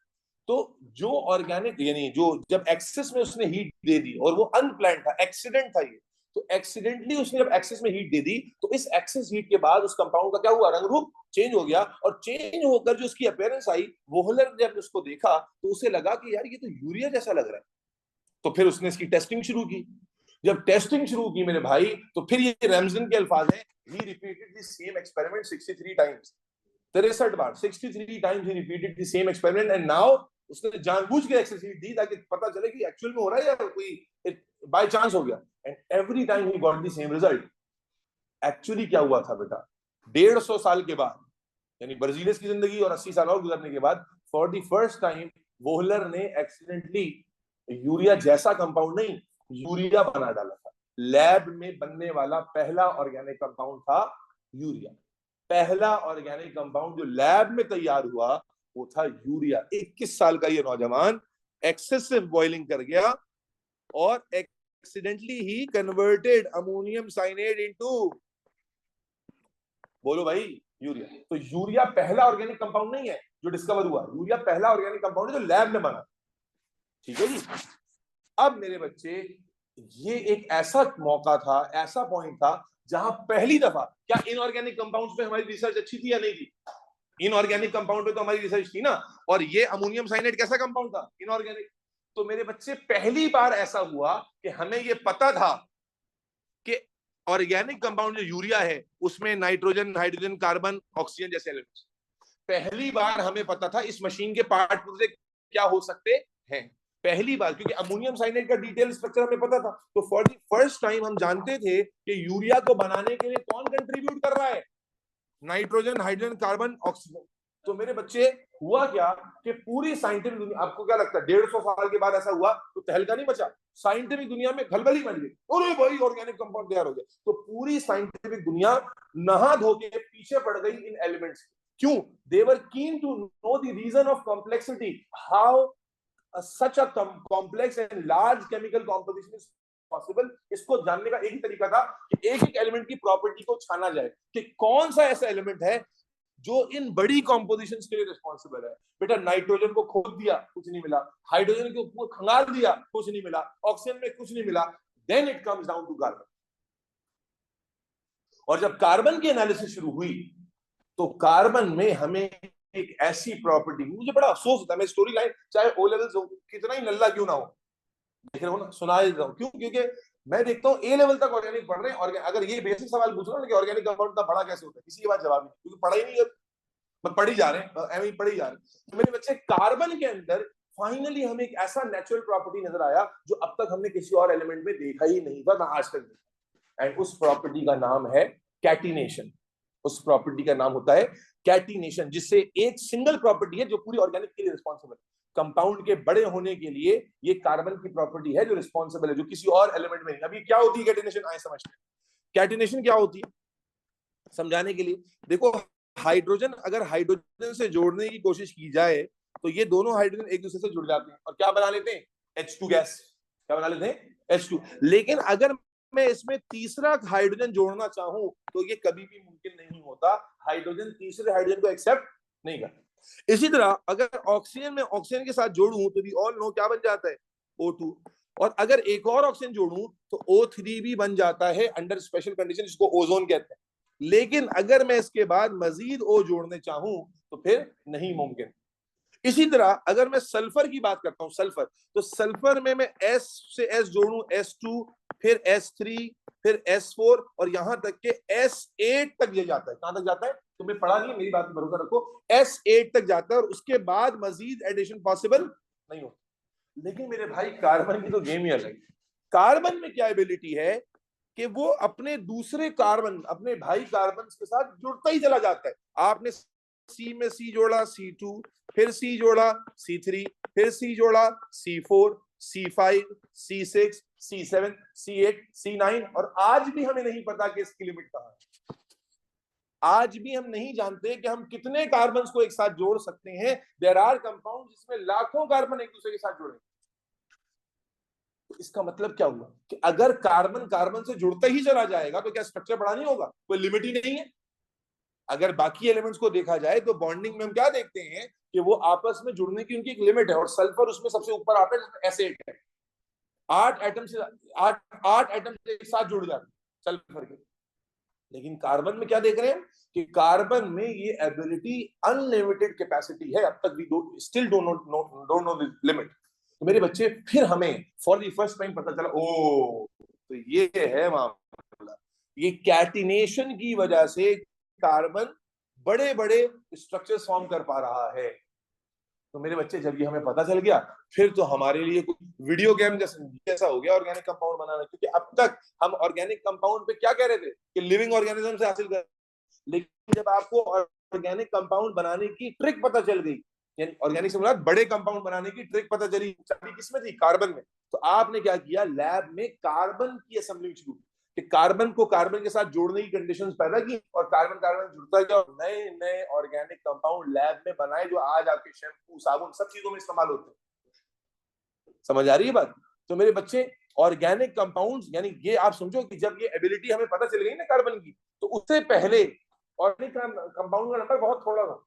तो जो ऑर्गेनिक, यानी जो जब एक्सेस में उसने हीट दे दी, और वो अनप्लान्ड था, एक्सीडेंट था ये, तो एक्सीडेंटली उसने जब एक्सेस में हीट दे दी, तो इस एक्सेस हीट के बाद उस कंपाउंड का क्या हुआ, रंग रूप चेंज हो गया। और चेंज होकर जो उसकी अपीयरेंस आई, वोहलर ने जब उसको देखा तो उसे लगा कि यार ये तो यूरिया जैसा लग रहा है। तो फिर उसने इसकी टेस्टिंग शुरू की। जब टेस्टिंग शुरू की मेरे भाई, तो फिर ये रैमजन के अल्फाज हैं, he repeated the same experiment 63 times. 63 बार, 63 times he repeated the same experiment, and now उसने जानबूझ के एक्सरसाइज दी ताकि पता चले कि एक्चुअल में हो रहा है या कोई बाय चांस हो गया। And every time he got the same result. Actually क्या हुआ था बेटा, 150 साल के बाद, यानी बर्जीलियस की जिंदगी और 80 साल और गुजरने के बाद, for the first time Wohler ने एक्सीडेंटली यूरिया जैसा कंपाउंड नहीं, यूरिया बना डाला था। लैब में बनने वाला पहला ऑर्गेनिक कंपाउंड था यूरिया। पहला ऑर्गेनिक कंपाउंड जो लैब में तैयार हुआ वो था यूरिया। 21 साल का ये नौजवान एक्सेसिव बॉइलिंग कर गया और एक्सीडेंटली ही कन्वर्टेड अमोनियम साइनेट इनटू, बोलो भाई, यूरिया। तो यूरिया पहला ऑर्गेनिक कंपाउंड नहीं है जो डिस्कवर हुआ, यूरिया पहला ऑर्गेनिक कंपाउंड है जो लैब में बना। ठीक है जी। अब मेरे बच्चे, ये एक ऐसा मौका था, ऐसा पॉइंट था, जहां पहली दफा, क्या इनऑर्गेनिक कंपाउंड्स पे हमारी रिसर्च अच्छी थी या नहीं थी? इनऑर्गेनिक कंपाउंड पे तो हमारी रिसर्च थी ना। और ये अमोनियम साइनेट कैसा कंपाउंड था? इनऑर्गेनिक। तो मेरे बच्चे, पहली बार ऐसा हुआ कि हमें ये पता था कि ऑर्गेनिक कंपाउंड जो यूरिया है उसमें नाइट्रोजन, हाइड्रोजन, कार्बन, ऑक्सीजन जैसे एलिमेंट्स, पहली बार हमें पता था इस मशीन के पार्ट पुर्जे क्या हो सकते हैं। पहली बार, क्योंकि अमोनियम साइनेट का डिटेल स्ट्रक्चर हमें पता था। तो फॉर द फर्स्ट टाइम हम जानते थे कि यूरिया को बनाने के लिए कौन कंट्रीब्यूट कर रहा है, नाइट्रोजन, हाइड्रोजन, कार्बन, ऑक्सीजन। तो मेरे बच्चे, हुआ क्या कि पूरी साइंटिफिक दुनिया, आपको क्या लगता है 150 साल के बाद ऐसा हुआ तो तहलका नहीं बचा? साइंटिफिक दुनिया में खलबली मच गई, अरे भाई ऑर्गेनिक कंपाउंड तैयार हो गया। तो पूरी साइंटिफिक दुनिया नहा धो के पीछे पड़ गई इन एलिमेंट्स। क्यों? They were keen to know the reason of complexity, how such a complex and large chemical composition is possible। इसको जानने का एक ही तरीका था कि एक एक एलिमेंट की प्रॉपर्टी को छाना जाए कि कौन सा ऐसा एलिमेंट है जो इन बड़ी कॉम्पोजिशंस के लिए रिस्पॉन्सिबल है। बेटा नाइट्रोजन को खोद दिया, कुछ नहीं मिला, हाइड्रोजन को ऊपर खंगाल दिया, कुछ नहीं मिला, ऑक्सीजन में कुछ नहीं मिला, then it comes down to carbon. और जब कार्बन की एनालिसिस शुरू हुई तो कार्बन में हमें एक ऐसी प्रॉपर्टी, मुझे बड़ा अफसोस होता है, मैं स्टोरी लाइन चाहे ओ लेवल हो कितना ही नल्ला क्यों ना हो, देख रहे हो ना, सुना ही रहा हूं। क्यों? क्योंकि मैं देखता हूँ ए लेवल तक ऑर्गेनिक पढ़ रहे हैं, और अगर ये बेसिक सवाल पूछ रहा हूँ कि ऑर्गेनिक कंपाउंड इतना बड़ा कैसे होता है, किसी के पास जवाब नहीं, क्योंकि पढ़ा ही नहीं है, बस पढ़ ही जा रहे हैं, एम ही पढ़ ही जा रहे हैं। तो मेरे बच्चे, कार्बन के अंदर फाइनली हमें एक ऐसा नेचुरल प्रॉपर्टी नजर आया जो अब तक हमने किसी और एलिमेंट में देखा ही नहीं था, ना आज तक देखा। एंड उस प्रॉपर्टी का नाम है कैटिनेशन। उस प्रॉपर्टी का नाम होता है कैटिनेशन, जिससे एक सिंगल प्रॉपर्टी है जो पूरी ऑर्गेनिक के लिए रिस्पॉन्सिबल है। कंपाउंड के बड़े होने के लिए ये कार्बन की प्रॉपर्टी है जो रिस्पॉन्सिबल है, जो किसी और एलिमेंट में नहीं। अभी क्या होती है कैटिनेशन, आए समझते हैं। कैटिनेशन क्या होती है समझाने के लिए, देखो हाइड्रोजन अगर हाइड्रोजन से जोड़ने की कोशिश की जाए तो ये दोनों हाइड्रोजन एक दूसरे से जुड़ जाते हैं और क्या बना लेते हैं, H2 गैस। क्या बना लेते हैं, H2। लेकिन अगर मैं इसमें तीसरा हाइड्रोजन जोड़ना चाहूं तो ये कभी भी मुमकिन नहीं होता, हाइड्रोजन तीसरे हाइड्रोजन को एक्सेप्ट नहीं करता। इसी तरह अगर ऑक्सीजन में ऑक्सीजन के साथ जोड़ूं तो वी ऑल नो क्या बन जाता है, O2। और अगर एक और ऑक्सीजन जोड़ूं तो O3 भी बन जाता है अंडर स्पेशल कंडीशन, जिसको ओजोन कहते हैं। लेकिन अगर मैं इसके बाद मजीद O जोड़ने चाहूं तो फिर नहीं मुमकिन। इसी तरह अगर मैं सल्फर की बात करता हूं, सल्फर, तो सल्फर में मैं S से S जोड़ूं, S2, फिर S3, फिर S4 और यहां तक के S8 तक ये जाता है। कहां तक जाता है, तुम्हें पढ़ा नहीं है, मेरी बात में भरोसा रखो, S8 तक जाता है और उसके बाद मजीद एडिशन पॉसिबल नहीं होता। लेकिन मेरे भाई कार्बन की तो गेम ही अलग है। कार्बन में क्या एबिलिटी है कि वो अपने दूसरे कार्बन, अपने भाई कार्बन के साथ जुड़ता ही चला जाता है। आपने सी में सी जोड़ा, C2, फिर सी जोड़ा, C3, फिर सी जोड़ा, C4, C5, C6, C7, C8, C9, और आज भी हमें नहीं पता कि इसकी लिमिट कहां है। आज भी हम नहीं जानते कि हम कितने कार्बन को एक साथ जोड़ सकते हैं। देयर आर कंपाउंड जिसमें लाखों कार्बन एक दूसरे के साथ जुड़े। तो इसका मतलब क्या हुआ कि अगर कार्बन कार्बन से जुड़ता ही चला जाएगा तो क्या स्ट्रक्चर बड़ा नहीं होगा, कोई लिमिट ही नहीं है। अगर बाकी एलिमेंट्स को देखा जाए तो बॉन्डिंग में हम क्या देखते हैं कि वो आपस में जुड़ने की उनकी एक लिमिट है, और सल्फर उसमें सबसे ऊपर आता है जिसमें S8 है। 8 एटम से एक साथ जुड़ जाते हैं सल्फर के। लेकिन कार्बन में क्या देख रहे हैं कि कार्बन में ये एबिलिटी अनलिमिटेड कैपेसिटी है। अब तक भी still don't know the limit. तो मेरे बच्चे फिर हमें फॉर द फर्स्ट टाइम पता चला, ओ तो ये है मामला, ये कैटिनेशन की वजह से कार्बन बड़े बड़े स्ट्रक्चर्स फॉर्म कर पा रहा है। तो मेरे बच्चे जब ये हमें पता चल गया फिर तो हमारे लिए कुछ वीडियो गेम जैसा हो गया ऑर्गेनिक कंपाउंड बनाना। क्योंकि अब तक हम ऑर्गेनिक कंपाउंड पे क्या कह रहे थे कि लिविंग ऑर्गेनिज्म से हासिल कर, लेकिन जब आपको ऑर्गेनिक कंपाउंड बनाने की ट्रिक पता चल गई, यानी ऑर्गेनिक से मुराद बड़े कंपाउंड बनाने की ट्रिक पता चली, चाबी किसमें थी, कार्बन में। तो आपने क्या किया, लैब में कार्बन की असेंबलिंग शुरू की, कि कार्बन को कार्बन के साथ जोड़ने की कंडीशंस पैदा की और कार्बन कार्बन जुड़ता गया और नए नए ऑर्गेनिक कंपाउंड लैब में बनाए जो आज आपके शैम्पू साबुन सब चीजों में इस्तेमाल होते हैं। समझ आ रही है बात। तो मेरे बच्चे ऑर्गेनिक कंपाउंड्स, यानी ये आप समझो कि जब ये एबिलिटी हमें पता चल गई ना कार्बन की, तो उससे पहले ऑर्गेनिक कंपाउंड का नंबर बहुत थोड़ा था।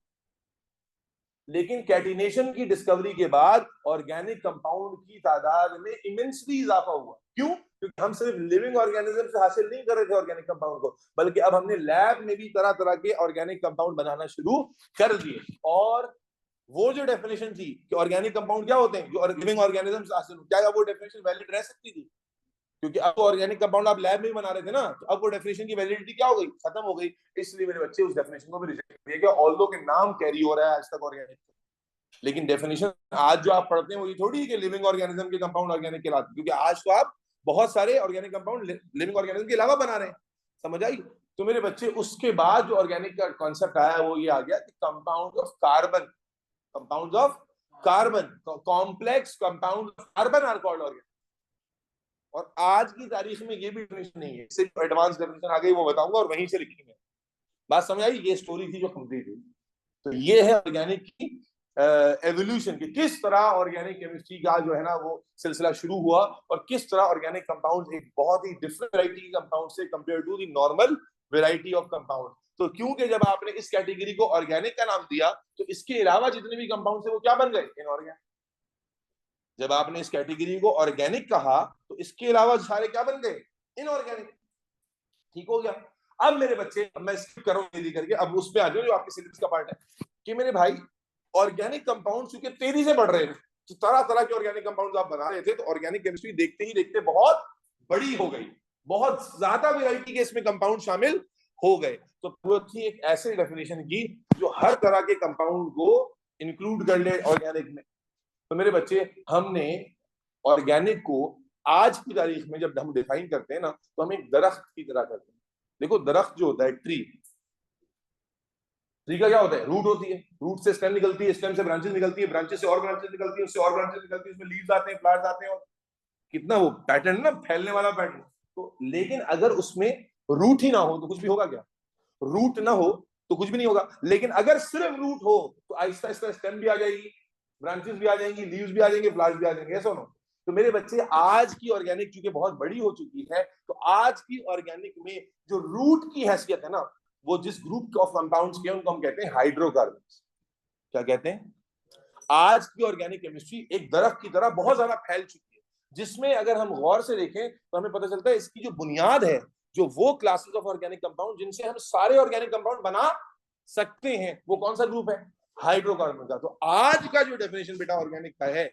लेकिन कैटिनेशन की डिस्कवरी के बाद ऑर्गेनिक कंपाउंड की तादाद में इमेंसली इजाफा हुआ। क्यों? क्योंकि हम सिर्फ लिविंग ऑर्गेनिज्म से हासिल नहीं कर रहे थे ऑर्गेनिक कंपाउंड को, बल्कि अब हमने लैब में भी तरह तरह के ऑर्गेनिक कंपाउंड बनाना शुरू कर दिए। और वो जो डेफिनेशन थी कि ऑर्गेनिक कंपाउंड क्या होते हैं, जो लिविंग ऑर्गेनिज्म से हासिल, क्या वो डेफिनेशन वैलिड रह सकती थी? क्योंकि अब ऑर्गेनिक कंपाउंड आप लैब में ही बना रहे थे ना, तो अब वो डेफिनेशन की वैलिडिटी क्या हो गई, खत्म हो गई। इसलिए मेरे बच्चे उस डेफिनेशन को भी रिजेक्ट किया गया, ऑल्दो के नाम कैरी हो रहा है आज तक ऑर्गेनिक, लेकिन डेफिनेशन आज जो आप पढ़ते हैं वो ये थोड़ी है कि लिविंग ऑर्गेनिज्म के कंपाउंड ऑर्गेनिक कहलाते, क्योंकि आज तो आप बहुत सारे ऑर्गेनिक कंपाउंड लिविंग ऑर्गेनिज्म के अलावा बना रहे हैं। समझ आई? तो मेरे बच्चे उसके बाद जो ऑर्गेनिक का कॉन्सेप्ट आया वो ये आ गया कि compound of carbon, compound of carbon, complex compound of carbon are called organic. और आज की तारीख में ये भी डेफिनेशन नहीं है, इससे एडवांस डेफिनेशन आ गई वो बताऊंगा और वहीं से लिखी है। बात समझ आई? ये स्टोरी थी जो कंप्लीट हुई। तो ये है ऑर्गेनिक की एवोल्यूशन की, किस तरह ऑर्गेनिक केमिस्ट्री का जो है ना वो सिलसिला शुरू हुआ और किस तरह ऑर्गेनिक कंपाउंड एक बहुत ही डिफरेंट वैरायटी के कंपाउंड से compare to the normal variety of compound. तो क्योंकि जब आपने इस कैटेगरी को ऑर्गेनिक का नाम दिया तो इसके अलावा जितने भी कंपाउंड थे वो क्या बन गए, इनऑर्गेनिक। जब आपने इस कैटेगरी को ऑर्गेनिक कहा तो इसके अलावा सारे क्या बन गए, इनऑर्गेनिक। ठीक हो गया? अब मेरे बच्चे, अब मैं स्किप करूं जल्दी करके, अब उस पे आ जाओ जो आपके सिलेबस का पार्ट है कि मेरे भाई ऑर्गेनिक कंपाउंड चूंकि तेजी से बढ़ रहे हैं, तो तरह तरह के ऑर्गेनिक कंपाउंड आप बना रहे थे, तो ऑर्गेनिक केमिस्ट्री देखते ही देखते बहुत बड़ी हो गई, बहुत ज्यादा वैरायटी के इसमें कंपाउंड शामिल हो गए। तो थी एक ऐसे डेफिनेशन की जो हर तरह के कंपाउंड को इंक्लूड कर ले ऑर्गेनिक में। तो मेरे बच्चे, हमने ऑर्गेनिक को आज की तारीख में जब हम डिफाइन करते हैं ना, तो हम एक दरख्त की तरह करते हैं। देखो दरख्त जो होता है, ट्री, ट्री का क्या होता है, रूट होती है, रूट से स्टेम निकलती है, स्टेम से ब्रांचेस निकलती है, ब्रांचेस से और ब्रांचेस निकलती है, उससे और ब्रांचेस निकलती है, उसमें लीव्स आते हैं, फ्लावर्स आते हैं, और कितना वो पैटर्न ना, फैलने वाला पैटर्न। तो लेकिन अगर उसमें रूट ही ना हो तो कुछ भी होगा क्या, रूट ना हो तो कुछ भी नहीं होगा। लेकिन अगर सिर्फ रूट हो तो आहिस्ता आहिस्ता स्टेम भी आ जाएगी, ब्रांचेस भी आ जाएंगी, लीव्स भी आ जाएंगे, फ्लावर्स भी आ जाएंगे, ऐसा ना। तो मेरे बच्चे, आज की ऑर्गेनिक चूंकि बहुत बड़ी हो चुकी है, तो आज की ऑर्गेनिक में जो रूट की हैसियत है ना, वो जिस ग्रुप ऑफ कंपाउंड्स के, उनको हम कहते हैं हाइड्रोकार्बन्स। क्या कहते हैं? आज की ऑर्गेनिक केमिस्ट्री एक दरख्त की तरह बहुत ज्यादा फैल चुकी है, जिसमें अगर हम गौर से देखें तो हमें पता चलता है इसकी जो बुनियाद है, जो वो क्लासेस ऑफ ऑर्गेनिक कंपाउंड जिनसे हम सारे ऑर्गेनिक कंपाउंड बना सकते हैं, वो कौन सा ग्रुप है? हाइड्रोकार्बन का। तो आज का जो डेफिनेशन बेटा ऑर्गेनिक का है,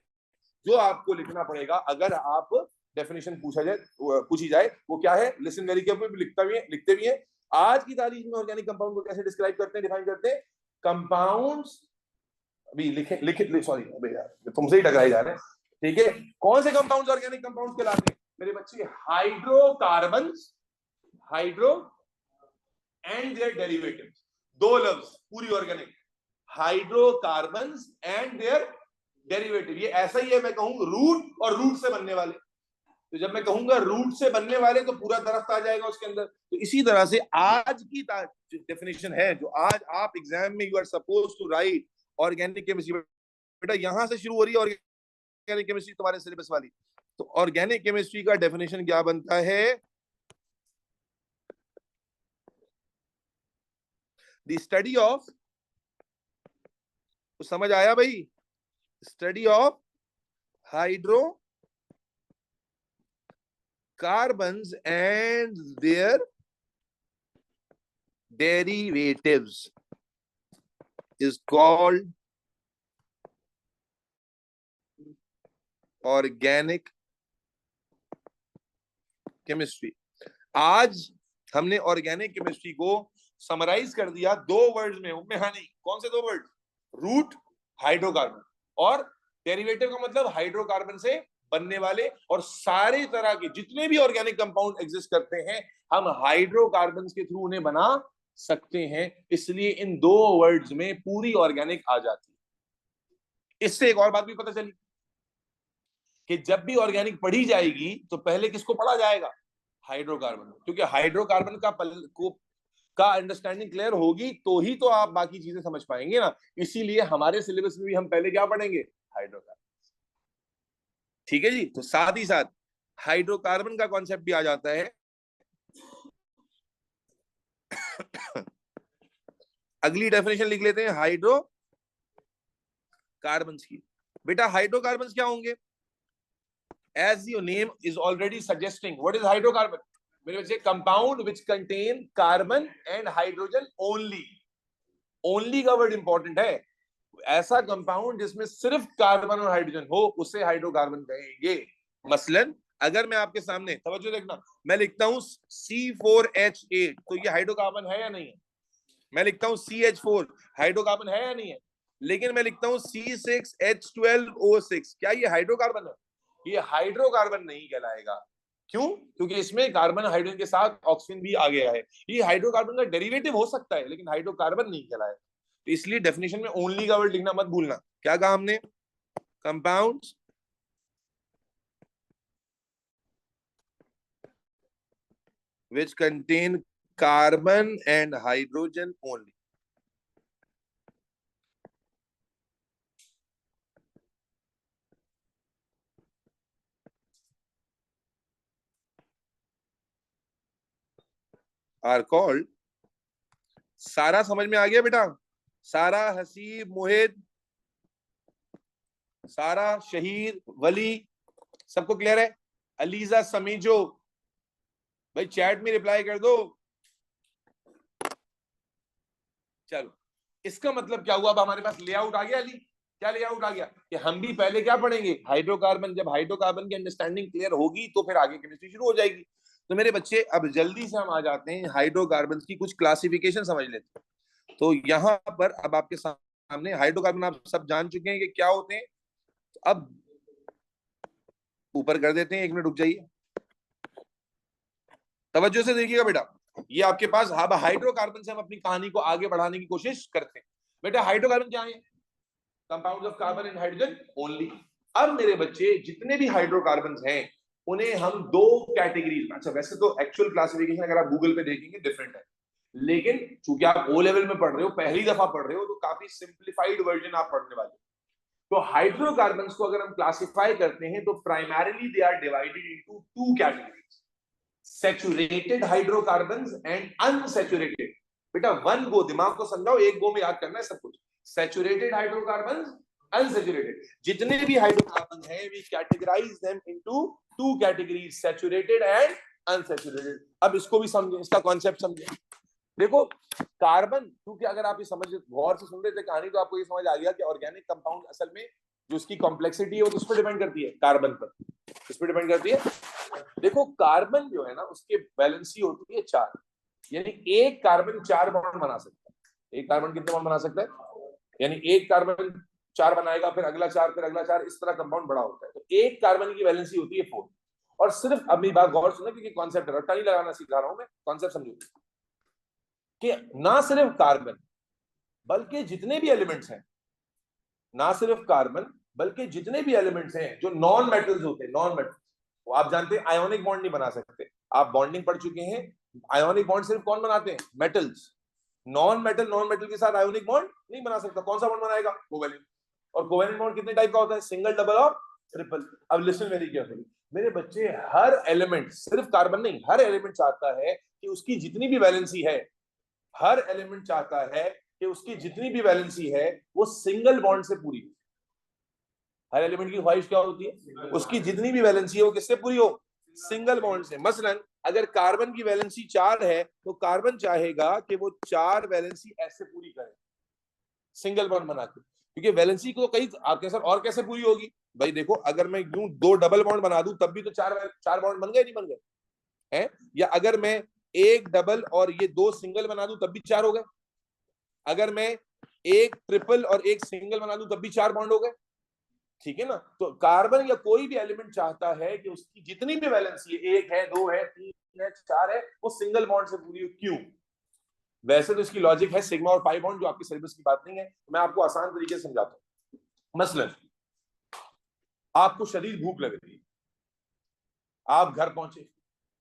जो आपको लिखना पड़ेगा अगर आप डेफिनेशन पूछी जाए, वो क्या है? लिसन वेरी केयरफुली, लिखते भी है। आज की तारीख में ऑर्गेनिक कंपाउंड को कैसे डिस्क्राइब करते हैं, डिफाइन करते हैं? कंपाउंड्स, अभी लिखे लिखे सॉरी, अबे यार तुमसे ही टकराए जा रहे हैं, ठीक है? कौन से कंपाउंड्स ऑर्गेनिक कंपाउंड्स कहलाते हैं मेरे बच्चे? Hydrocarbons, hydro and their derivatives. दो लफ्ज पूरी organic, hydrocarbons and their derivative. ये ऐसा ही है, मैं कहूं रूट और रूट से बनने वाले। तो जब मैं कहूंगा रूट से बनने वाले तो पूरा दरख्त आ जाएगा उसके अंदर। तो इसी तरह से आज की डेफिनेशन है जो आज आप एग्जाम में you are suppose to write, organic chemistry, बेटा यहां से शुरू हो रही है ऑर्गेनिक केमिस्ट्री तुम्हारे सिलेबस वाली। तो ऑर्गेनिक केमिस्ट्री का डेफिनेशन क्या बनता है? द स्टडी ऑफ, तो समझ आया भाई? Study of hydro carbons and their derivatives is called organic chemistry। आज हमने ऑर्गेनिक केमिस्ट्री को समराइज कर दिया दो वर्ड्स में, उनमें हाँ नहीं, कौन से दो वर्ड? रूट, हाइड्रोकार्बन, और डेरिवेटिव का मतलब हाइड्रोकार्बन से बनने वाले। और सारे तरह के जितने भी ऑर्गेनिक कंपाउंड एग्जिस्ट करते हैं, हम हाइड्रोकार्बन के थ्रू उन्हें बना सकते हैं। इसलिए इन दो वर्ड्स में पूरी ऑर्गेनिक आ जाती है। इससे एक और बात भी पता चली कि जब भी ऑर्गेनिक पढ़ी जाएगी तो पहले किसको पढ़ा जाएगा? हाइड्रोकार्बन। क्योंकि हाइड्रोकार्बन का अंडरस्टैंडिंग क्लियर होगी तो ही तो आप बाकी चीजें समझ पाएंगे ना। इसीलिए हमारे सिलेबस में भी हम पहले क्या पढ़ेंगे? हाइड्रोकार्बन। ठीक है जी। तो साथ ही साथ हाइड्रोकार्बन का कॉन्सेप्ट भी आ जाता है। अगली डेफिनेशन लिख लेते हैं हाइड्रोकार्बन की। बेटा हाइड्रोकार्बन क्या होंगे? As your name is already suggesting, what is hydrocarbon? मेरे बच्चे, compound which contain carbon and hydrogen only. Only का वर्ड इंपॉर्टेंट है। ऐसा कंपाउंड जिसमें सिर्फ कार्बन और हाइड्रोजन हो उसे हाइड्रोकार्बन कहेंगे। मसलन अगर मैं आपके सामने, तवज्जो देखना, मैं लिखता हूं C4H8, तो ये हाइड्रोकार्बन है या नहीं है? मैं लिखता हूं CH4, हाइड्रोकार्बन है या नहीं है? लेकिन मैं लिखता हूं C6H12O6, क्या ये हाइड्रोकार्बन है? ये हाइड्रोकार्बन नहीं कहलाएगा। क्यों? क्योंकि इसमें कार्बन हाइड्रोजन के साथ ऑक्सीजन भी आ गया है। ये हाइड्रोकार्बन का डेरिवेटिव हो सकता है लेकिन हाइड्रोकार्बन नहीं कहलाएगा। तो इसलिए डेफिनेशन में ओनली का वर्ड लिखना मत भूलना। क्या कहा हमने? Compounds which contain carbon and hydrogen only। Are called. सारा समझ में आ गया बेटा? सारा, हसीब, मोहित, सारा, शहीर, वली, सबको क्लियर है? अलीजा, समीजो, भाई चैट में रिप्लाई कर दो। चलो, इसका मतलब क्या हुआ? अब हमारे पास लेआउट आ गया। अली, क्या लेआउट आ गया? कि हम भी पहले क्या पढ़ेंगे? हाइड्रोकार्बन। जब हाइड्रोकार्बन की अंडरस्टैंडिंग क्लियर होगी तो फिर आगे केमिस्ट्री शुरू हो जाएगी। तो मेरे बच्चे, अब जल्दी से हम आ जाते हैं हाइड्रोकार्बन की कुछ क्लासिफिकेशन समझ लेते हैं। तो यहाँ पर अब आपके सामने हाइड्रोकार्बन आप सब जान चुके हैं कि क्या होते हैं। तो अब ऊपर कर देते हैं, 1 मिनट रुक जाइए, तवज्जो से देखिएगा बेटा। ये आपके पास हाइड्रोकार्बन से हम अपनी कहानी को आगे बढ़ाने की कोशिश करते हैं। बेटा हाइड्रोकार्बन क्या है? Compounds of carbon and hydrogen only. अब मेरे बच्चे जितने भी हाइड्रोकार्बन हैं उन्हें हम दो कैटेगरीज में, अच्छा वैसे तो एक्चुअल क्लासिफिकेशन अगर आप गूगल पे देखेंगे डिफरेंट है, लेकिन चूंकि आप ओ लेवल में पढ़ रहे हो, पहली दफा पढ़ रहे हो, तो काफी सिंप्लीफाइड वर्जन आप पढ़ने वाले हो। तो हाइड्रोकार्बन्स को अगर हम क्लासिफाई करते हैं तो primarily they are divided into two categories, saturated hydrocarbons and unsaturated. बेटा वन गो, दिमाग को समझाओ, एक गो में याद करना है सब कुछ। Saturated hydrocarbons, unsaturated. जितने भी हाइड्रोकार्बन हैं we categorize them into two categories, saturated and unsaturated. अब इसको भी समझें, इसका कॉन्सेप्ट समझें। देखो कार्बन, क्योंकि अगर आप ये समझ गौर से सुन रहे थे कहानी तो आपको ये समझ आ गया कि ऑर्गेनिक कंपाउंड असल में जो उसकी कॉम्प्लेक्सिटी है वो किस पर डिपेंड करती है? कार्बन पर। किस पर डिपेंड करती है? देखो कार्बन जो है ना उसकी वैलेंसी होती है 4, यानी एक कार्बन 4 बॉन्ड बना सकता है। एक कार्बन कितने बॉन्ड बना सकता है? यानी एक कार्बन 4 बनाएगा, फिर अगला 4, फिर अगला 4, इस तरह कंपाउंड बड़ा होता है। तो एक कार्बन की वैलेंसी होती है 4। और सिर्फ अपनी बात गौर सुनो क्योंकि कॉन्सेप्ट रट्टा नहीं लगाना सिखा रहा हूं मैं, कॉन्सेप्ट समझो कि ना सिर्फ कार्बन बल्कि जितने भी एलिमेंट्स हैं, ना सिर्फ कार्बन बल्कि जितने भी एलिमेंट्स हैं जो नॉन मेटल्स होते हैं, नॉन मेटल्स, वो आप जानते हैं आयोनिक बॉन्ड नहीं बना सकते। आप बॉन्डिंग पढ़ चुके हैं, आयोनिक बॉन्ड सिर्फ कौन बनाते हैं? मेटल्स। नॉन मेटल के साथ आयोनिक बॉन्ड नहीं बना सकता। कौन सा बॉन्ड बनाएगा? कोवेलेंट। और कोवेलेंट बॉन्ड कितने टाइप का होता है? सिंगल, डबल और ट्रिपल। अब लिसन वेरी केयरफुली मेरे बच्चे, हर एलिमेंट, सिर्फ कार्बन नहीं, हर एलिमेंट चाहता है कि उसकी जितनी भी वैलेंसी है, हर एलिमेंट चाहता है कि उसकी जितनी भी वैलेंसी है वो सिंगल बॉन्ड से पूरी हो। हर एलिमेंट की ख्वाहिश क्या होती है? उसकी जितनी भी वैलेंसी है वो किससे पूरी हो? सिंगल बॉन्ड से। मसलन अगर कार्बन की वैलेंसी 4 है तो कार्बन चाहेगा कि वो 4 वैलेंसी ऐसे पूरी करे, सिंगल बॉन्ड बना के, क्योंकि वैलेंसी को कई आपके सर और कैसे पूरी होगी भाई? देखो अगर मैं यूं 2 डबल बॉन्ड बना दूं तब भी तो 4 बॉन्ड बन गए, नहीं बन गए हैं? या अगर मैं एक डबल और ये 2 सिंगल बना दूं तब भी 4 हो गए। अगर मैं एक ट्रिपल और एक सिंगल बना दूं तब भी 4 बॉन्ड हो गए। ठीक है ना? तो कार्बन या कोई भी एलिमेंट चाहता है कि उसकी जितनी भी वैलेंसी है, 1 है, 2 है, 3 है, 4 है, वो सिंगल बॉन्ड से पूरी हो। क्यों? वैसे तो इसकी लॉजिक है सिग्मा और पाई बॉन्ड, जो आपके सिलेबस की बात नहीं है, मैं आपको आसान तरीके से समझाता हूं। मसलन आपको शदीद भूख लग रही है, आप घर पहुंचे,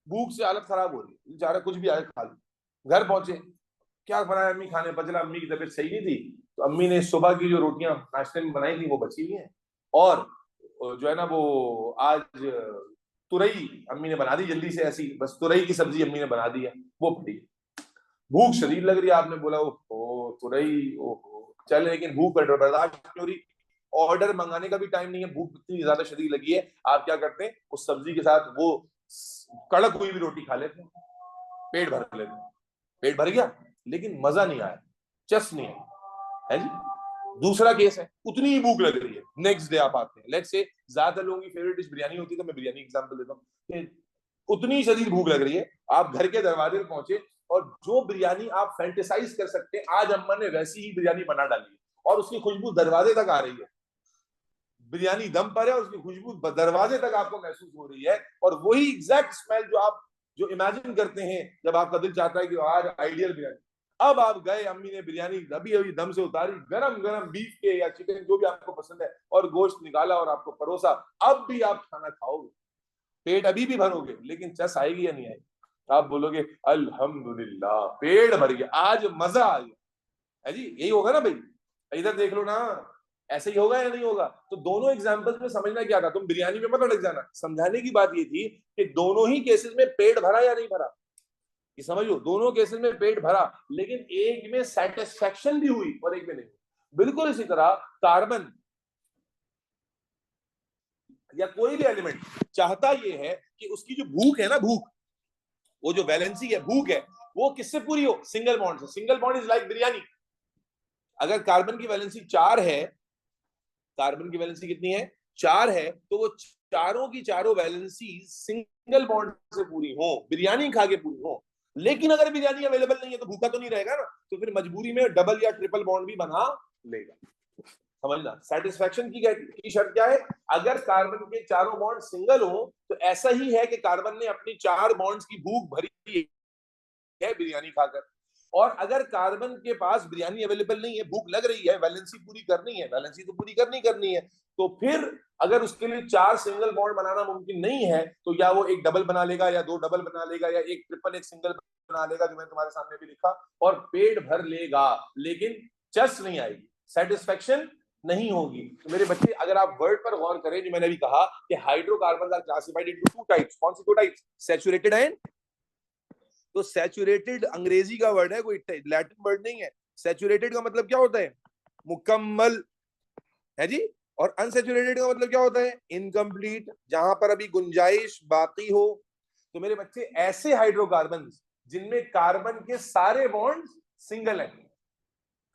भूख से हालत खराब हो रही है, बेचारा कुछ भी आए खा लो। घर पहुंचे, क्या बनाया अम्मी खाने? बचला, अम्मी की तबीयत सही नहीं थी तो अम्मी ने सुबह की जो रोटियां नाश्ते में बनाई थी वो बची हुई हैं, और जो है ना वो आज तुरई अम्मी ने बना दी जल्दी से, ऐसी बस तुरई की सब्जी अम्मी ने बना दी है, वो पड़ी। भूख शदीद लग रही है, आपने बोला ओ तुरई, ओहो चल, लेकिन भूख बर्दाश्त नहीं हो रही, ऑर्डर मंगाने का भी टाइम नहीं है, भूख इतनी ज्यादा शदीद लगी है। आप क्या करते हैं? उस सब्जी के साथ वो कड़क हुई भी रोटी खा लेते हैं, पेट भर लेते हैं। पेट भर गया लेकिन मजा नहीं आया, चस नहीं आया, है जी। दूसरा केस है, उतनी ही भूख लग रही है, नेक्स्ट डे आप आते हैं, लेट्स से ज्यादा लोगों की फेवरेट डिश बिरयानी होती है तो मैं बिरयानी एग्जांपल देता हूँ। उतनी शदीद भूख लग रही है, आप घर के दरवाजे पर पहुंचे और जो बिरयानी आप फैंटेसाइज कर सकते हैं आज अम्मा ने वैसी ही बिरयानी बना डाली है, और उसकी खुशबू दरवाजे तक आ रही है। बिरयानी दम पर है, उसकी खुशबू दरवाजे तक आपको महसूस हो रही है, और वही एग्जैक्ट स्मेल जो आप जो इमेजिन करते हैं जब आपका दिल चाहता है कि आज आइडियल बिरयानी। अब आप गए, अम्मी ने बिरयानी अभी अभी दम से उतारी, गरम गरम बीफ के या चिकन जो भी आपको पसंद है, और गोश्त निकाला और आपको परोसा। अब भी आप खाना खाओगे, पेट अभी भी भरोगे, लेकिन चस आएगी या नहीं आएगी? आप बोलोगे अल्हम्दुलिल्लाह पेट भर गया, आज मजा आ गया, है जी। यही होगा ना भाई? इधर देख लो ना, ऐसे ही होगा या नहीं होगा? तो दोनों एग्जांपल्स में समझना क्या था, तुम बिरयानी में मत अटक जाना। समझाने की बात ये थी कि दोनों ही केसेस में पेट भरा या नहीं भरा, ये समझो। दोनों केसेस में पेट भरा, लेकिन एक में सेटिस्फैक्शन भी हुई और एक में नहीं। बिल्कुल इसी तरह कार्बन या कोई भी एलिमेंट चाहता ये है कि उसकी जो भूख है ना, भूख, वो जो वैलेंसी है, भूख है, वो किससे पूरी हो? सिंगल बॉन्ड से। Single bond is like biryani. अगर कार्बन की वैलेंसी 4 है, कार्बन की वैलेंसी कितनी है? 4 है, तो वो चारों की चारों वैलेंसी सिंगल बॉन्ड से पूरी हो, बिरयानी खा के पूरी हो। लेकिन अगर बिरयानी अवेलेबल नहीं है तो भूखा तो नहीं रहेगा ना, तो फिर मजबूरी में डबल या ट्रिपल बॉन्ड भी बना लेगा। समझना, सेटिस्फैक्शन की शर्त क्या है? अगर कार्बन के चारों बॉन्ड सिंगल हो तो ऐसा ही है कि कार्बन ने अपनी 4 बॉन्ड्स की भूख भरी है, बिरयानी खाकर। और अगर कार्बन के पास बिरयानी अवेलेबल नहीं है, भूख लग रही है, वैलेंसी पूरी करनी है, वैलेंसी तो पूरी करनी है, तो फिर अगर उसके लिए 4 सिंगल बॉन्ड बनाना मुमकिन नहीं है, तो या वो एक डबल बना लेगा, या 2 डबल बना लेगा, या एक ट्रिपल एक सिंगल बना लेगा, जो मैंने तुम्हारे सामने भी लिखा, और पेट भर लेगा, लेकिन चस नहीं आएगी, सेटिस्फेक्शन नहीं होगी। तो मेरे बच्चे, अगर आप वर्ड पर गौर करें, जो मैंने अभी कहा कि hydrocarbon are classified into 2 types. कौन सी 2 टाइप्स? सैचुरेटेड एंड, तो सैचुरेटेड अंग्रेजी का वर्ड है, कोई लैटिन वर्ड नहीं है। सैचुरेटेड का मतलब क्या होता है? मुकम्मल, है जी। और अनसैचुरेटेड का मतलब क्या होता है? इनकम्प्लीट, जहां पर अभी गुंजाइश बाकी हो। तो मेरे बच्चे, ऐसे हाइड्रोकार्बन जिनमें कार्बन के सारे बॉन्ड सिंगल है,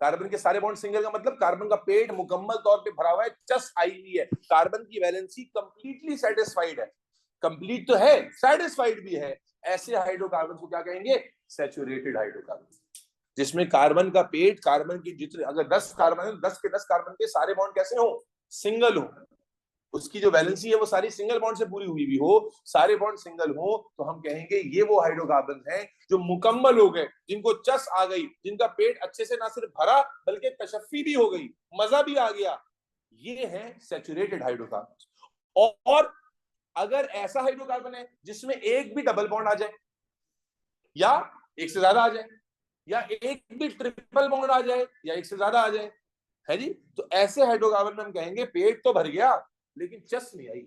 कार्बन के सारे बॉन्ड सिंगल का मतलब कार्बन का पेट मुकम्मल तौर पे भरा हुआ है, चस आई हुई है, कार्बन की वैलेंसी कंप्लीटली सेटिस्फाइड है, कंप्लीट तो है, सेटिस्फाइड भी है, ऐसे हाइड्रोकार्बन को क्या कहेंगे? Saturated hydrocarbon. जिसमें कार्बन का पेट, कार्बन की जितने, अगर 10 कार्बन है, 10 के 10 कार्बन के सारे बॉन्ड कैसे हो? सिंगल हो। उसकी जो वैलेंसी है वो सारी सिंगल बॉन्ड से पूरी हुई भी हो, सारे बॉन्ड सिंगल हो, तो हम कहेंगे ये वो हाइड्रोकार्बन हैं जो मुकम्मल हो गए, जिनको चस आ गई, जिनका पेट अच्छे से ना सिर्फ भरा बल्कि तशफ्फी भी हो गई, मजा भी आ गया, ये है सैचुरेटेड हाइड्रोकार्बन। और अगर ऐसा हाइड्रोकार्बन है जिसमें एक भी डबल बॉन्ड आ जाए, या एक से ज्यादा आ जाए, या एक भी ट्रिपल बॉन्ड आ जाए, या एक से ज्यादा आ जाए, है जी, तो ऐसे हाइड्रोकार्बन में हम कहेंगे पेट तो भर गया लेकिन चस नहीं आई,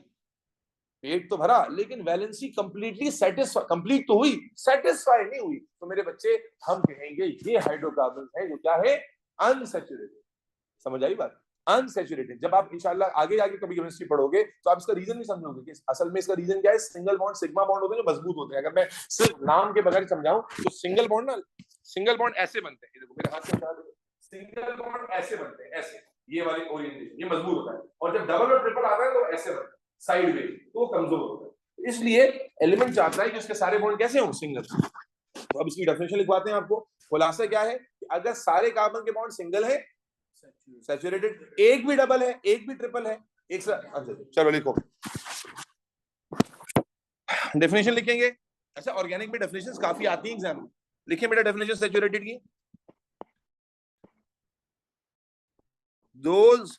पेट तो भरा लेकिन वैलेंसी कंप्लीटली सेटिस्फाई, कंप्लीट तो हुई, सेटिस्फाई नहीं हुई। तो मेरे बच्चे, हम कहेंगे ये हाइड्रोकार्बन है जो क्या है? अनसैचुरेटेड। समझ आई बात? अनसैचुरेटेड। जब आप इंशाल्लाह आगे आगे कभी केमिस्ट्री पढ़ोगे तो आप इसका रीजन भी समझोगे कि असल में इसका रीजन क्या है। सिंगल बॉन्ड सिग्मा बॉन्ड होते हैं जो मजबूत होते हैं। अगर मैं सिर्फ नाम के बगैर समझाऊं तो सिंगल बॉन्ड ना, सिंगल बॉन्ड ऐसे बनते हैं, देखो मेरे हाथ से बता दो, सिंगल बॉन्ड ऐसे बनते हैं, ऐसे, ये वाली ओरिएंटेशन, ये मजबूत होता है, और जब डबल और ट्रिपल आता है तो ऐसे बनता है साइड में, तो वो कमजोर होता है। इसलिए एलिमेंट चाहता है कि उसके सारे बॉन्ड कैसे हों? सिंगल। तो अब इसकी डेफिनेशन लिखवाते हैं आपको। खुलासा क्या है कि अगर सारे कार्बन के बॉन्ड सिंगल है, सैचुरेटेड, एक भी डबल है, एक भी ट्रिपल है, एक से, अच्छा चलो लिखो, डेफिनेशन लिखेंगे। अच्छा, ऑर्गेनिक में डेफिनेशंस काफी आती हैं एग्जाम में, लिखिए बेटा डेफिनेशन सैचुरेटेड की। Those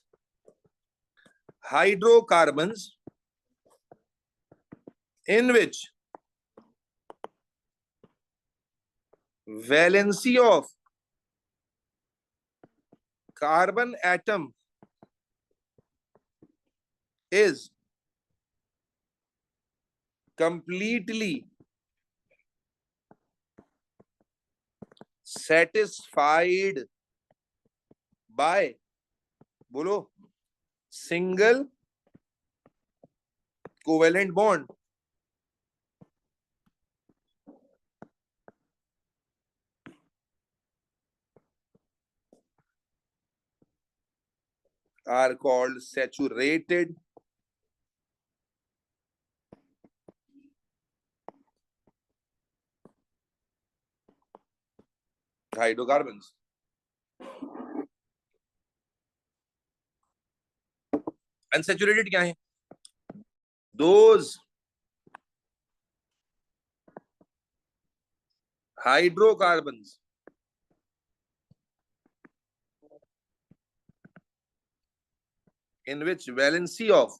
hydrocarbons in which valency of carbon atom is completely satisfied by, बोलो, single covalent bond are called saturated hydrocarbons. Unsaturated क्या है? Those hydrocarbons in which valency of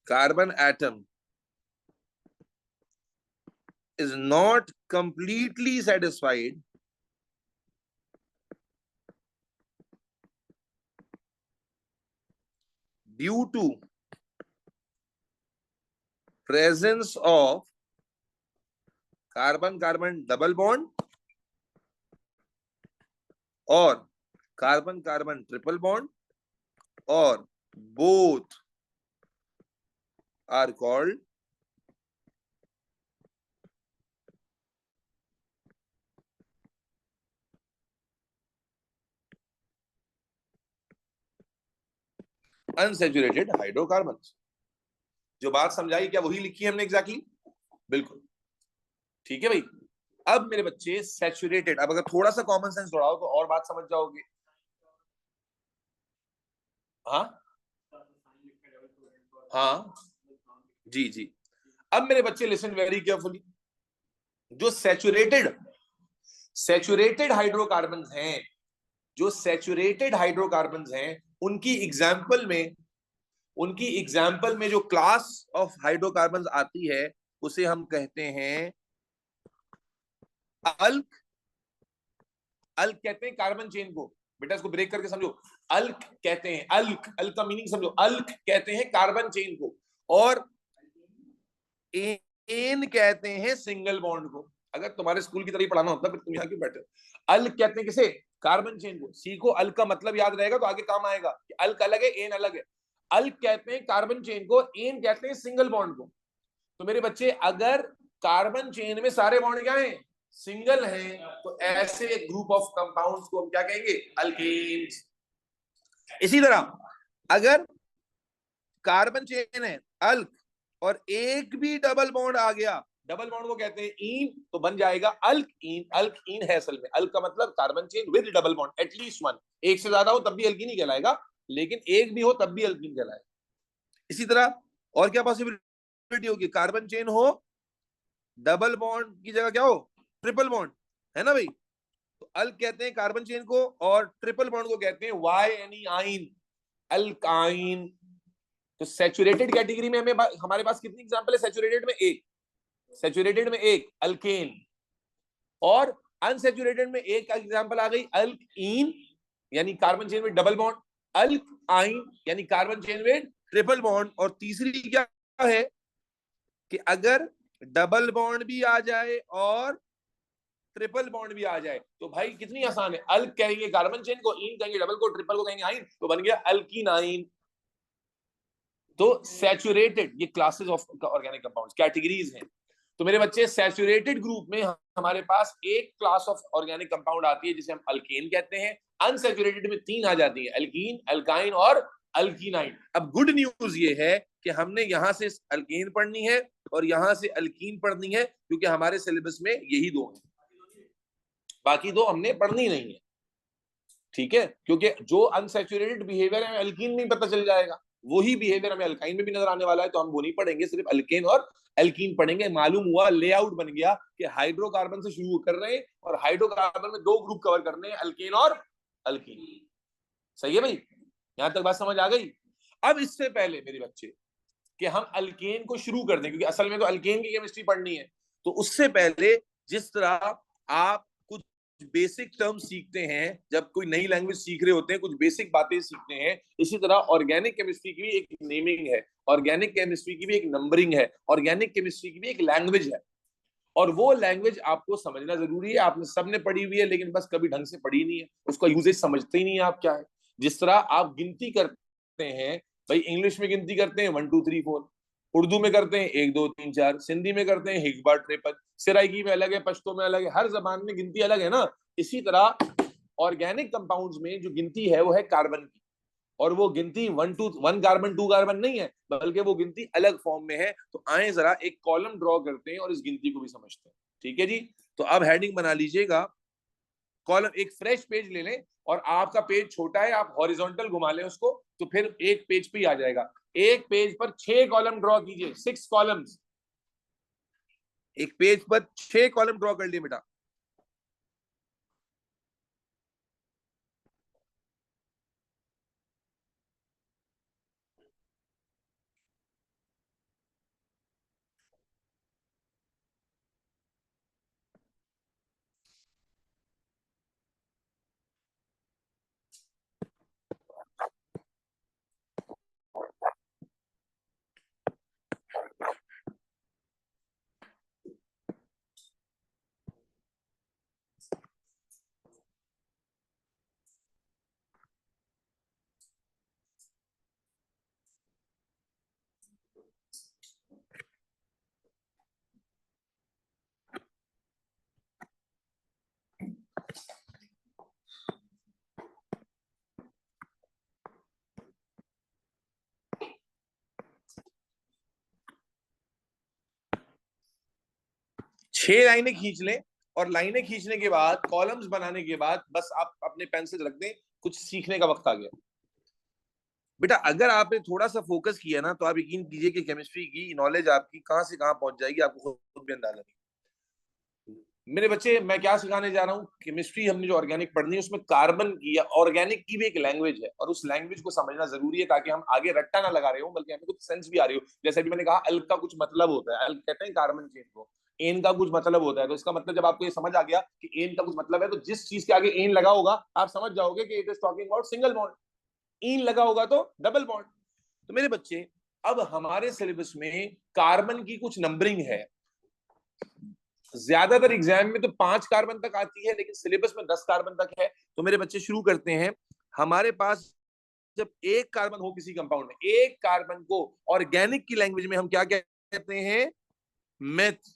carbon atom is not completely satisfied due to presence of carbon carbon double bond और कार्बन कार्बन ट्रिपल बॉन्ड, और both are called unsaturated hydrocarbons. जो बात समझाई क्या वही लिखी है हमने एग्जैक्टली? बिल्कुल ठीक है भाई। अब मेरे बच्चे सैचुरेटेड, अब अगर थोड़ा सा कॉमन सेंस दौड़ाओ तो और बात समझ जाओगे। हाँ हाँ जी जी। अब मेरे बच्चे लिसन वेरी केयरफुली, जो सैचुरेटेड हाइड्रोकार्बन्स हैं, जो सैचुरेटेड हाइड्रोकार्बन्स हैं, उनकी एग्जाम्पल में जो क्लास ऑफ हाइड्रोकार्बन्स आती है उसे हम कहते हैं अल्क। अल्क कहते हैं कार्बन चेन को, बेटा इसको ब्रेक करके समझो। अल्क कहते हैं, अल्क, अल्क का मीनिंग समझो, अल्क कहते हैं कार्बन चेन को, और एन कहते हैं सिंगल बॉन्ड को। अगर तुम्हारे स्कूल की तरह पढ़ाना होता फिर तुम यहाँ क्यों बैठे हो। अल्क कहते हैं किसे? कार्बन चेन को। सीखो, अल्क का मतलब याद रहेगा तो आगे काम आएगा कि अल्क अलग है, एन अलग है। अल्क कहते हैं कार्बन चेन को, एन कहते हैं सिंगल बॉन्ड को। तो मेरे बच्चे, अगर कार्बन चेन में सारे बॉन्ड क्या हैं? सिंगल हैं, तो ऐसे ग्रुप ऑफ कंपाउंड्स को हम क्या कहेंगे? अल्केन्स। इसी तरह अगर कार्बन चेन है अल्क और एक भी डबल बॉन्ड आ गया, डबल बॉन्ड को कहते हैं ईन, तो बन जाएगा अल्कीन। अल्कीन है असल में, अल्क का मतलब carbon chain with double bond, at least one. एक से ज्यादा हो तब भी अल्कीन ही कहलाएगा, लेकिन एक भी हो तब भी अल्कीन कहलाएगा। इसी तरह और क्या पॉसिबिलिटी होगी? कार्बन चेन हो, डबल बॉन्ड की जगह क्या हो? ट्रिपल बॉन्ड, है ना भाई? तो अल्क कहते हैं कार्बन चेन को, और ट्रिपल बॉन्ड को कहते हैं YNEIN, अल्काइन। तो सैचुरेटेड कैटेगरी में हमारे पास कितनी एग्जांपल है? सैचुरेटेड में एक, सैचुरेटेड में एक अल्केन, और अनसैचुरेटेड में एक एग्जांपल आ गई अल्कीन, यानी कार्बन चेन में डबल बॉन्ड, अल्काइन यानी कार्बन चेन में ट्रिपल बॉन्ड, और तीसरी क्या है कि अगर डबल बॉन्ड भी आ जाए और ट्रिपल बॉन्ड भी आ जाए, तो भाई कितनी आसान है। अल्क कहेंगे कार्बन चेन को, इन कहेंगे डबल को, ट्रिपल को कहेंगे आइन, तो बन गया अल्कीनाइन। तो सैचुरेटेड, ये classes of organic compounds, categories हैं। तो मेरे बच्चे, सैचुरेटेड ग्रुप में हमारे पास एक क्लास ऑफ ऑर्गेनिक कंपाउंड आती है जिसे हम अल्केन कहते हैं। अनसैचुरेटेड में तीन आ जाती है, अल्कीन, अल्काइन और अल्कीनाइन। अब गुड न्यूज ये है कि हमने यहां से अल्केन पढ़नी है और यहां से अल्कीन पढ़नी है, क्योंकि हमारे सिलेबस में यही दो हैं, बाकी दो हमने पढ़नी नहीं है। ठीक है, क्योंकि जो अनसैचुरेटेड बिहेवियर है अल्कीन में पता चल जाएगा, वही बिहेवियर हमें अल्काइन में भी नजर आने वाला है, तो हम वो नहीं पढ़ेंगे, सिर्फ अल्केन और अल्कीन पढ़ेंगे। मालूम हुआ, लेआउट बन गया कि हाइड्रोकार्बन से शुरू कर रहे हैं और हाइड्रोकार्बन में दो ग्रुप कवर करने हैं, अल्केन और अल्कीन। सही है भाई, यहां तक बात समझ आ गई? अब इससे पहले मेरे बच्चे कि हम अल्केन को शुरू कर दें, क्योंकि असल में तो अल्केन की केमिस्ट्री पढ़नी है, तो उससे पहले जिस तरह आप कुछ बेसिक टर्म सीखते हैं, जब कोई नई लैंग्वेज सीख रहे होते हैं, कुछ बेसिक बातें सीखते हैं, इसी तरह ऑर्गेनिक केमिस्ट्री की भी एक नेमिंग है, ऑर्गेनिक केमिस्ट्री की भी एक नंबरिंग है, ऑर्गेनिक केमिस्ट्री की भी एक लैंग्वेज है, और वो लैंग्वेज आपको समझना जरूरी है। आपने सबने पढ़ी हुई है, लेकिन बस कभी ढंग से पढ़ी नहीं है, उसका यूजेज समझते ही नहीं है आप क्या है। जिस तरह आप गिनती करते हैं भाई, इंग्लिश में गिनती करते हैं 1 2 3 4, उर्दू में करते हैं 1 2 3 4, सिंधी में करते हैं हिक बार ट्रिपल, सिराइकी में अलग है, पश्तो में अलग है, हर जबान में गिनती अलग है ना। इसी तरह ऑर्गेनिक कंपाउंड्स में जो गिनती है वो है कार्बन की, और वो गिनती 1 कार्बन 2 कार्बन नहीं है, बल्कि वो गिनती अलग फॉर्म में है। तो आए जरा एक कॉलम ड्रॉ करते हैं और इस गिनती को भी समझते हैं। ठीक है जी, तो अब हेडिंग बना लीजिएगा, कॉलम, एक फ्रेश पेज ले लें, और आपका पेज छोटा है, आप हॉरिजॉन्टल घुमा लें उसको, तो फिर एक पेज पे ही आ जाएगा। एक पेज पर 6 कॉलम ड्रॉ कीजिए, 6 कॉलम्स, एक पेज पर 6 कॉलम ड्रॉ कर लिए बेटा। छह लाइनें खींच लें, और लाइनें खींचने के बाद, कॉलम्स बनाने के बाद, बस आप अपने पेंसिल रख दें, कुछ सीखने का वक्त आ गया। बेटा अगर आपने थोड़ा सा फोकस किया ना, तो आप यकीन कीजिए कि केमिस्ट्री की नॉलेज आपकी कहां से कहां पहुंच जाएगी, आपको खुद भी अंदाजा नहीं। मेरे बच्चे, मैं क्या सिखाने जा रहा हूँ, केमिस्ट्री हमने जो ऑर्गेनिक पढ़नी है उसमें कार्बन की या ऑर्गेनिक की भी एक लैंग्वेज है, और उस लैंग्वेज को समझना जरूरी है ताकि हम आगे रट्टा ना लगा रहे हो, बल्कि हमें कुछ सेंस भी आ रही हो। जैसे अभी मैंने कहा अल्क का कुछ मतलब होता है, अल्क कहते हैं कार्बन चेन को, एन का कुछ मतलब होता है, तो इसका मतलब जब आपको ये समझ आ गया कि एन का कुछ मतलब है, तो जिस चीज के आगे एन लगा होगा आप समझ जाओगे कि it is talking about single bond, इन लगा होगा तो डबल बॉन्ड। तो मेरे बच्चे, अब हमारे सिलेबस में कार्बन की कुछ नंबरिंग है। ज्यादातर एग्जाम में तो 5 कार्बन तक आती है, लेकिन सिलेबस में 10 कार्बन तक है। तो मेरे बच्चे शुरू करते हैं। हमारे पास जब एक कार्बन हो किसी कंपाउंड में, एक कार्बन को ऑर्गेनिक की लैंग्वेज में हम क्या कहते हैं? मेथ।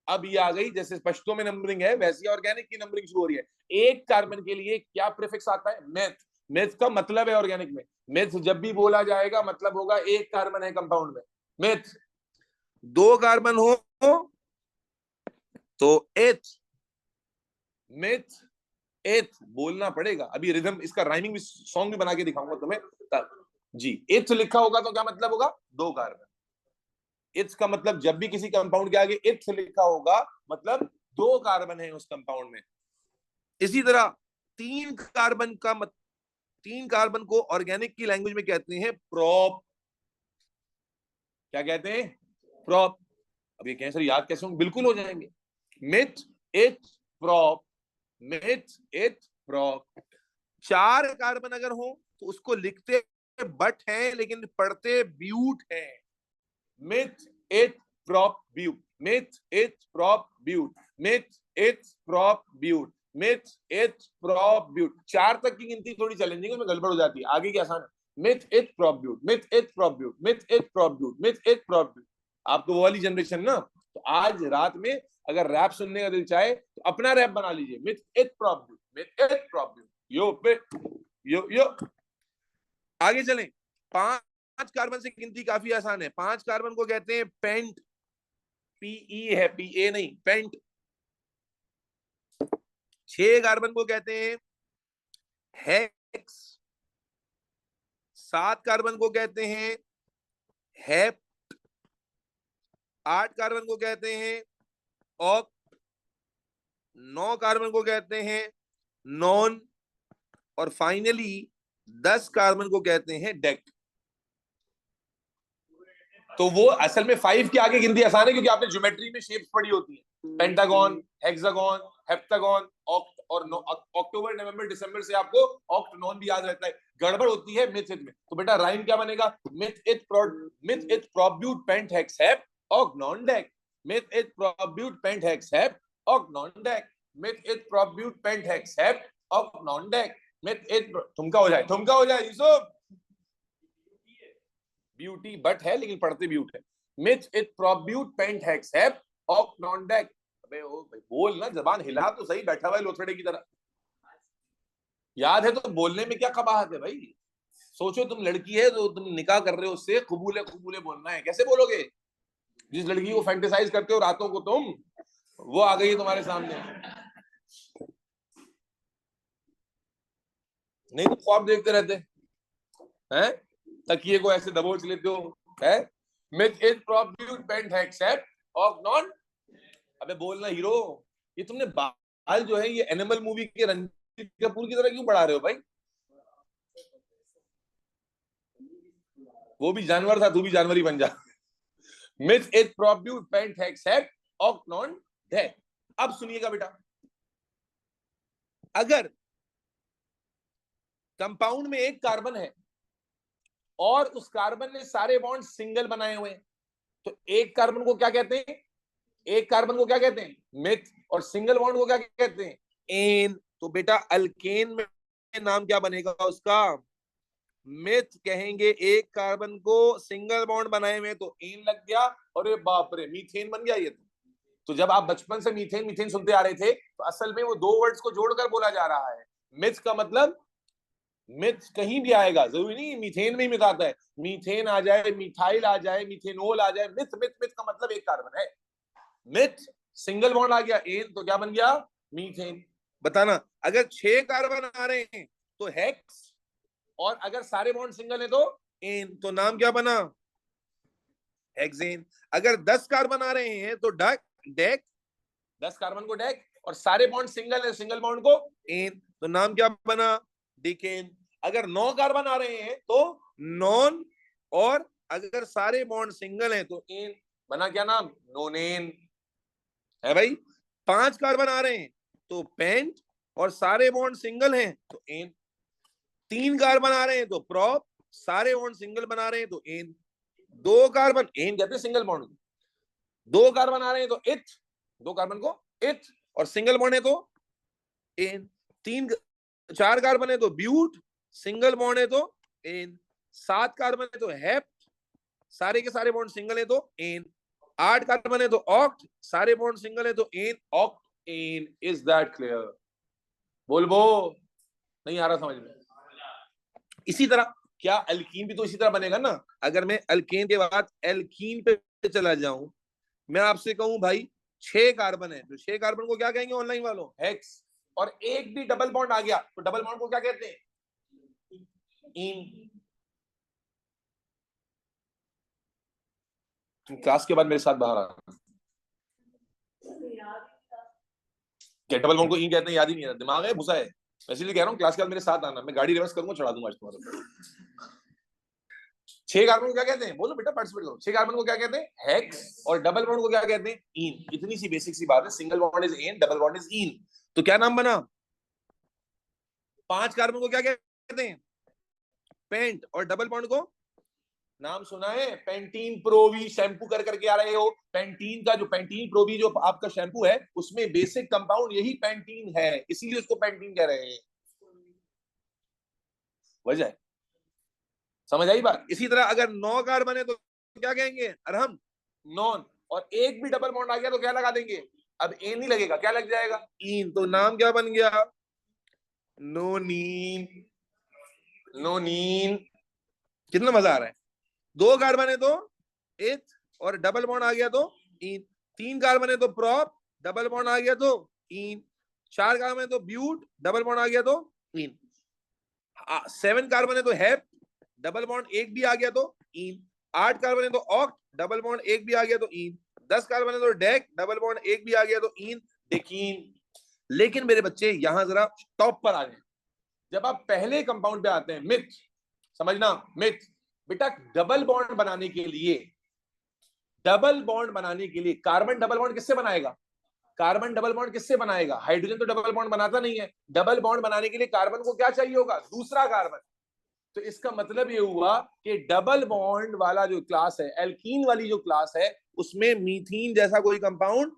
अब ये आ गई, जैसे पश्तो में नंबरिंग है वैसी ऑर्गेनिक की नंबरिंग शुरू हो रही है। एक कार्बन के लिए क्या प्रीफिक्स आता है? मेथ। मेथ का मतलब है ऑर्गेनिक में, मेथ जब भी बोला जाएगा मतलब होगा एक कार्बन है कंपाउंड में, मेथ। 2 कार्बन हो तो एथ, मेथ एथ बोलना पड़ेगा। अभी रिदम, इसका राइमिंग भी, सॉन्ग भी बना के दिखाऊंगा तुम्हें जी। एथ लिखा होगा तो क्या मतलब होगा? 2 कार्बन। इथ्स का मतलब जब भी किसी कंपाउंड के आगे इथ्स लिखा होगा मतलब 2 कार्बन है उस कंपाउंड में। इसी तरह 3 कार्बन का 3 कार्बन को ऑर्गेनिक की लैंग्वेज में कहते हैं प्रोप। क्या कहते हैं? प्रोप। अब ये कैसे याद कैसे होंगे? बिल्कुल हो जाएंगे। Myth, eth, prop, myth, eth, prop. 4 carbon अगर हो तो उसको लिखते बट है लेकिन पढ़ते ब्यूट है। Myth, eth, prop, ब्यूट, myth, eth, prop, ब्यूट, myth, eth, prop, ब्यूट, myth, eth, prop, ब्यूट। 4 तक की गिनती थोड़ी चैलेंजिंग है, उसमें गड़बड़ हो जाती है, आगे की आसान है। Myth, eth, prop, ब्यूट, myth, eth, prop, ब्यूट, myth, eth, prop, ब्यूट, myth, eth, prop, ब्यूट। आप तो वो वाली जनरेशन ना, तो आज रात में अगर रैप सुनने का दिल चाहे तो अपना रैप बना लीजिए, myth, eth, prop, ब्यूट, myth, eth, prop, ब्यूट, यो पे यो यो। आगे चलें। 5 कार्बन से गिनती काफी आसान है। 5 कार्बन को कहते हैं पेंट। पीई है, पीए नहीं, पेंट। 6 कार्बन को कहते हैं हेक्स। 7 कार्बन को कहते हैं हेप। 8 कार्बन को कहते हैं ऑक। 9 कार्बन को कहते हैं नॉन। और फाइनली 10 कार्बन को कहते हैं डेक। तो वो असल में 5 के आगे गिनती आसान है क्योंकि आपने ज्योमेट्री में शेप्स पढ़ी होती है, पेंटागन, हेक्सागन, हेप्टागन, ऑक्ट, और अक्टूबर नवंबर दिसंबर से आपको ऑक्ट नॉन भी याद रहता है। गड़बड़ होती है मिथ इथ में। तो बेटा राइम क्या बनेगा? Meth eth prop but pent hex hept oct non dec. Meth eth prop but pent hex hept oct non dec. Meth eth prop but pent hex hept oct non dec. Meth eth, ठुमका हो जाए, ठुमका हो जाए यूसुफ। ब्यूटी बट है लेकिन पढ़ते ब्यूट है। Meth eth prop but pent hex hept ऑफ नॉन डेक। अबे ओ भाई बोल ना, जबान हिला तो सही, बैठा हुआ है लोथड़े की तरह। याद है तो बोलने में क्या कबाहत है भाई? सोचो तुम लड़की है तो तुम निकाह कर रहे हो, उससे कबूले कबूले बोलना है, कैसे बोलोगे? जिस लड़की को फैंटेसाइज करते हो रातों को तुम, वो आ गई है तुम्हारे सामने। नहीं तो ख्वाब देखते रहते हैं, तकिए को ऐसे दबोच लेते हो है। Meth eth prop but pent hex hept ऑफ नॉन। अबे बोलना हीरो। ये तुमने बाल जो है ये एनिमल मूवी के रणबीर कपूर की तरह क्यों बढ़ा रहे हो भाई? वो भी जानवर था, तू भी जानवर ही बन जा। Meth eth prop but pent hex hept ऑफ नॉन डेथ। अब सुनिएगा बेटा, अगर कंपाउंड में एक कार्बन है और उस कार्बन ने सारे बॉन्ड सिंगल बनाए हुए हैं, तो एक कार्बन को क्या कहते हैं? एक कार्बन को क्या कहते हैं? मिथ। और सिंगल बॉन्ड को क्या कहते हैं? एन। तो बेटा अल्केन में नाम क्या बनेगा उसका? मिथ कहेंगे। एक कार्बन को सिंगल बॉन्ड बनाए हुए तो एन लग गया, और ये बाप रे मीथेन बन गया ये तो जब आप बचपन से मीथेन मीथेन सुनते आ रहे थे तो असल में वो 2 वर्ड्स को जोड़कर बोला जा रहा है। मिथ का मतलब, मिथ कहीं भी आएगा, जरूरी नहीं मीथेन में ही मिथ आता है। मीथेन आ जाए, मिथाइल आ जाए, मिथेनोल आ जाए, मिथ मिथ मिथ का मतलब एक कार्बन है। मिथ सिंगल बॉन्ड आ गया एन तो क्या बन गया? मीथेन। बताना, अगर 6 कार्बन आ रहे हैं तो हेक्स, और अगर सारे बॉन्ड सिंगल है तो एन, तो नाम क्या बना? हेक्सेन। अगर 10 कार्बन आ रहे हैं तो डक, डेक, 10 कार्बन को डेक और सारे बॉन्ड सिंगल है, सिंगल बॉन्ड को एन, तो नाम क्या बना? डिकेन। अगर 9 कार्बन आ रहे हैं तो नॉन, और अगर सारे बॉन्ड सिंगल हैं तो एन, बना क्या नाम? नोनेन है भाई। 5 कार्बन आ रहे हैं तो पेंट और सारे बॉन्ड सिंगल हैं तो एन। 3 कार्बन आ रहे हैं तो प्रॉप, सारे बॉन्ड सिंगल बना रहे हैं तो एन। 2 कार्बन, एन कहते हैं सिंगल बॉन्ड को। 2 कार्बन आ रहे हैं तो इथ, 2 कार्बन को इथ और सिंगल बॉन्ड है तो एन। 4 कार्बन है तो ब्यूट, सिंगल बॉन्ड है तो एन। 7 कार्बन है तो हेप्ट, सारे के सारे बॉन्ड सिंगल है तो एन। 8 कार्बन है तो ऑक्ट, सारे बॉन्ड सिंगल है तो एन, octane. Is that clear? बोल बो, नहीं आ रहा समझ में? इसी तरह क्या अल्कीन भी तो इसी तरह बनेगा ना? अगर मैं अल्केन के बाद एल्कीन पे चला जाऊं, मैं आपसे कहूं भाई 6 कार्बन है तो 6 कार्बन को क्या कहेंगे ऑनलाइन वालों? हेक्स। और एक भी डबल बॉन्ड आ गया तो डबल बॉन्ड को क्या कहते हैं? इन। क्लास के बाद मेरे साथ बाहर आ, क्या डबल बॉन्ड को इन कहते हैं? याद ही नहीं है, दिमाग है भूसा है। इसीलिए कह रहा हूँ क्लास के बाद मेरे साथ आना, मैं गाड़ी रिवर्स करूंगा, चढ़ा दूंगा आज तुम्हारे। 6 कार्बन को क्या कहते हैं? बोलो बेटा, पार्टिसिपेट करो। 6 कार्बन को क्या कहते हैं? हेक्स। और डबल बॉन्ड को क्या कहते हैं? इन। इतनी सी बेसिक सी बात है, single bond is an, double bond is in. तो क्या नाम बना? 5 कार्बन को क्या कहते हैं? पेंट। और डबल बॉन्ड को नाम सुना है? पेंटीन प्रोवी। शैम्पू कर करके आ रहे हो, पेंटीन का जो पेंटीन प्रोवी जो आपका शैम्पू है उसमें बेसिक कंपाउंड यही पेंटीन है, इसीलिए उसको पेंटीन कह रहे हैं। वजह समझ आई बात? इसी तरह अगर 9 कार्बन है तो क्या कहेंगे? अरहम, नॉन। और एक भी डबल बॉन्ड आ गया तो क्या लगा देंगे? अब ए नहीं लगेगा, क्या लग जाएगा? इन। तो नाम क्या बन गया? नोनीन। नोनीन। कितना मजा आ रहा है? 2 कार्बन है तो एथ, और डबल बॉन्ड आ गया तो इन। 3 कार्बन है तो प्रॉप, डबल बॉन्ड आ गया तो इन। 4 कार्बन है तो ब्यूट, डबल बॉन्ड आ गया तो इन। 7 कार्बन है तो हेप, डबल बॉन्ड एक भी आ गया तो इन। 8 कार्बन है तो ऑक्ट, डबल बॉन्ड एक भी आ गया तो इन। 10 कार्बन है तो डेक, डबल बॉन्ड एक भी आ गया तो इन, डेकीन। लेकिन मेरे बच्चे यहां जरा टॉप पर आ जाए, जब आप पहले कंपाउंड पे आते हैं, मिथ, समझना मिथ बेटा, डबल बॉन्ड बनाने के लिए, डबल बॉन्ड बनाने के लिए कार्बन डबल बॉन्ड किससे बनाएगा? कार्बन डबल बॉन्ड किससे बनाएगा? हाइड्रोजन तो डबल बॉन्ड बनाता नहीं है। डबल बॉन्ड बनाने के लिए कार्बन को क्या चाहिए होगा? दूसरा कार्बन। तो इसका मतलब ये हुआ कि डबल बॉन्ड वाला जो क्लास है, एल्कीन वाली जो क्लास है, उसमें मीथीन जैसा कोई कंपाउंड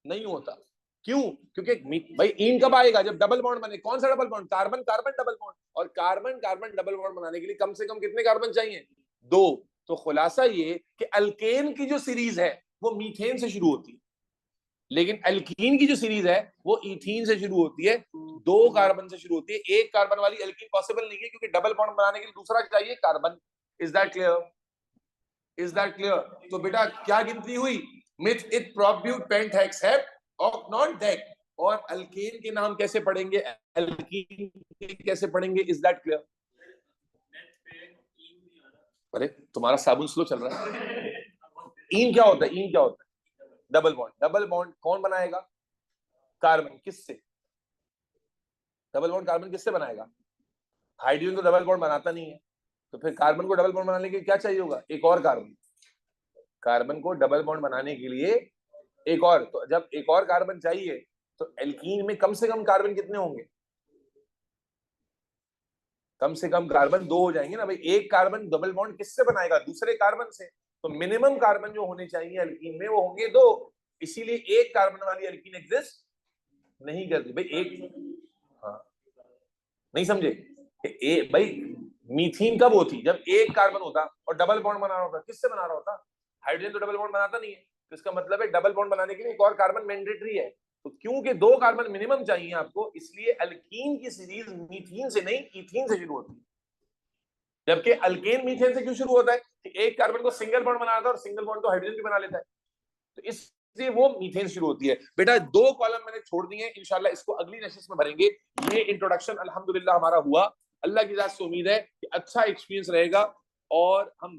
नहीं होता। क्यों? क्योंकि भाई इन कब आएगा? जब डबल बॉन्ड बने। कौन सा double bond? Carbon carbon double bond. और कार्बन कार्बन डबल बॉन्ड बनाने के लिए कम से कम कितने कार्बन चाहिए? 2। तो खुलासा ये कि अल्केन की जो सीरीज है वो मीथेन से शुरू होती है, लेकिन अल्कीन की जो सीरीज है वो इथीन से शुरू होती है, 2 कार्बन से शुरू होती है। एक कार्बन वाली अल्कीन पॉसिबल नहीं है, क्योंकि डबल बॉन्ड बनाने के लिए दूसरा चाहिए carbon. Is that clear? Is that clear? तो बेटा क्या गिनती हुई? Meth, eth, prop, but, pent, hex, hept, oct, non, dec. और अल्केन के नाम कैसे पढ़ेंगे, अल्कीन के कैसे पढ़ेंगे? Is that clear? अरे तुम्हारा साबुन स्लो चल रहा है। इन क्या होता है? इन क्या होता है? Double bond. डबल बॉन्ड कौन बनाएगा? कार्बन। किससे? डबल बॉन्ड कार्बन किससे बनाएगा? हाइड्रोजन तो डबल बॉन्ड बनाता नहीं है, तो फिर कार्बन को डबल बॉन्ड बनाने के लिए क्या चाहिए होगा? एक और कार्बन। कार्बन को डबल बॉन्ड बनाने के लिए एक और, तो जब एक और कार्बन चाहिए तो एल्कीन में कम से कम कार्बन कितने होंगे? कम से कम कार्बन 2 हो जाएंगे ना भाई। एक कार्बन डबल बॉन्ड किससे बनाएगा? दूसरे कार्बन से। तो मिनिमम कार्बन जो होने चाहिए एल्कीन में वो होंगे 2। इसीलिए एक कार्बन वाली एल्कीन एग्जिस्ट नहीं करती भाई। एक, हाँ, नहीं समझे? भाई मीथीन कब होती? जब एक कार्बन होता और डबल बॉन्ड बना रहा होता। किससे बना रहा होता? हाइड्रोजन तो डबल बॉन्ड बनाता नहीं है, तो इसका मतलब है डबल बॉन्ड बनाने के लिए एक और कार्बन मैंडेटरी है। तो क्योंकि 2 कार्बन मिनिमम चाहिए आपको, इसलिए अल्कीन की सीरीज मीथीन से नहीं इथीन से शुरू होती है। जबकि अल्केन मीथेन से क्यों शुरू होता है? कि एक कार्बन को सिंगल बॉन्ड बनाता है और सिंगल बॉन्ड तो हाइड्रोजन भी बना लेता है, तो इसलिए वो मीथेन शुरू होती है। बेटा 2 कॉलम मैंने छोड़ दिए, इंशाल्लाह इसको अगली लेक्चर्स में भरेंगे। ये इंट्रोडक्शन अल्हम्दुलिल्लाह हमारा हुआ। अल्लाह की जात से उम्मीद है कि अच्छा एक्सपीरियंस रहेगा और हम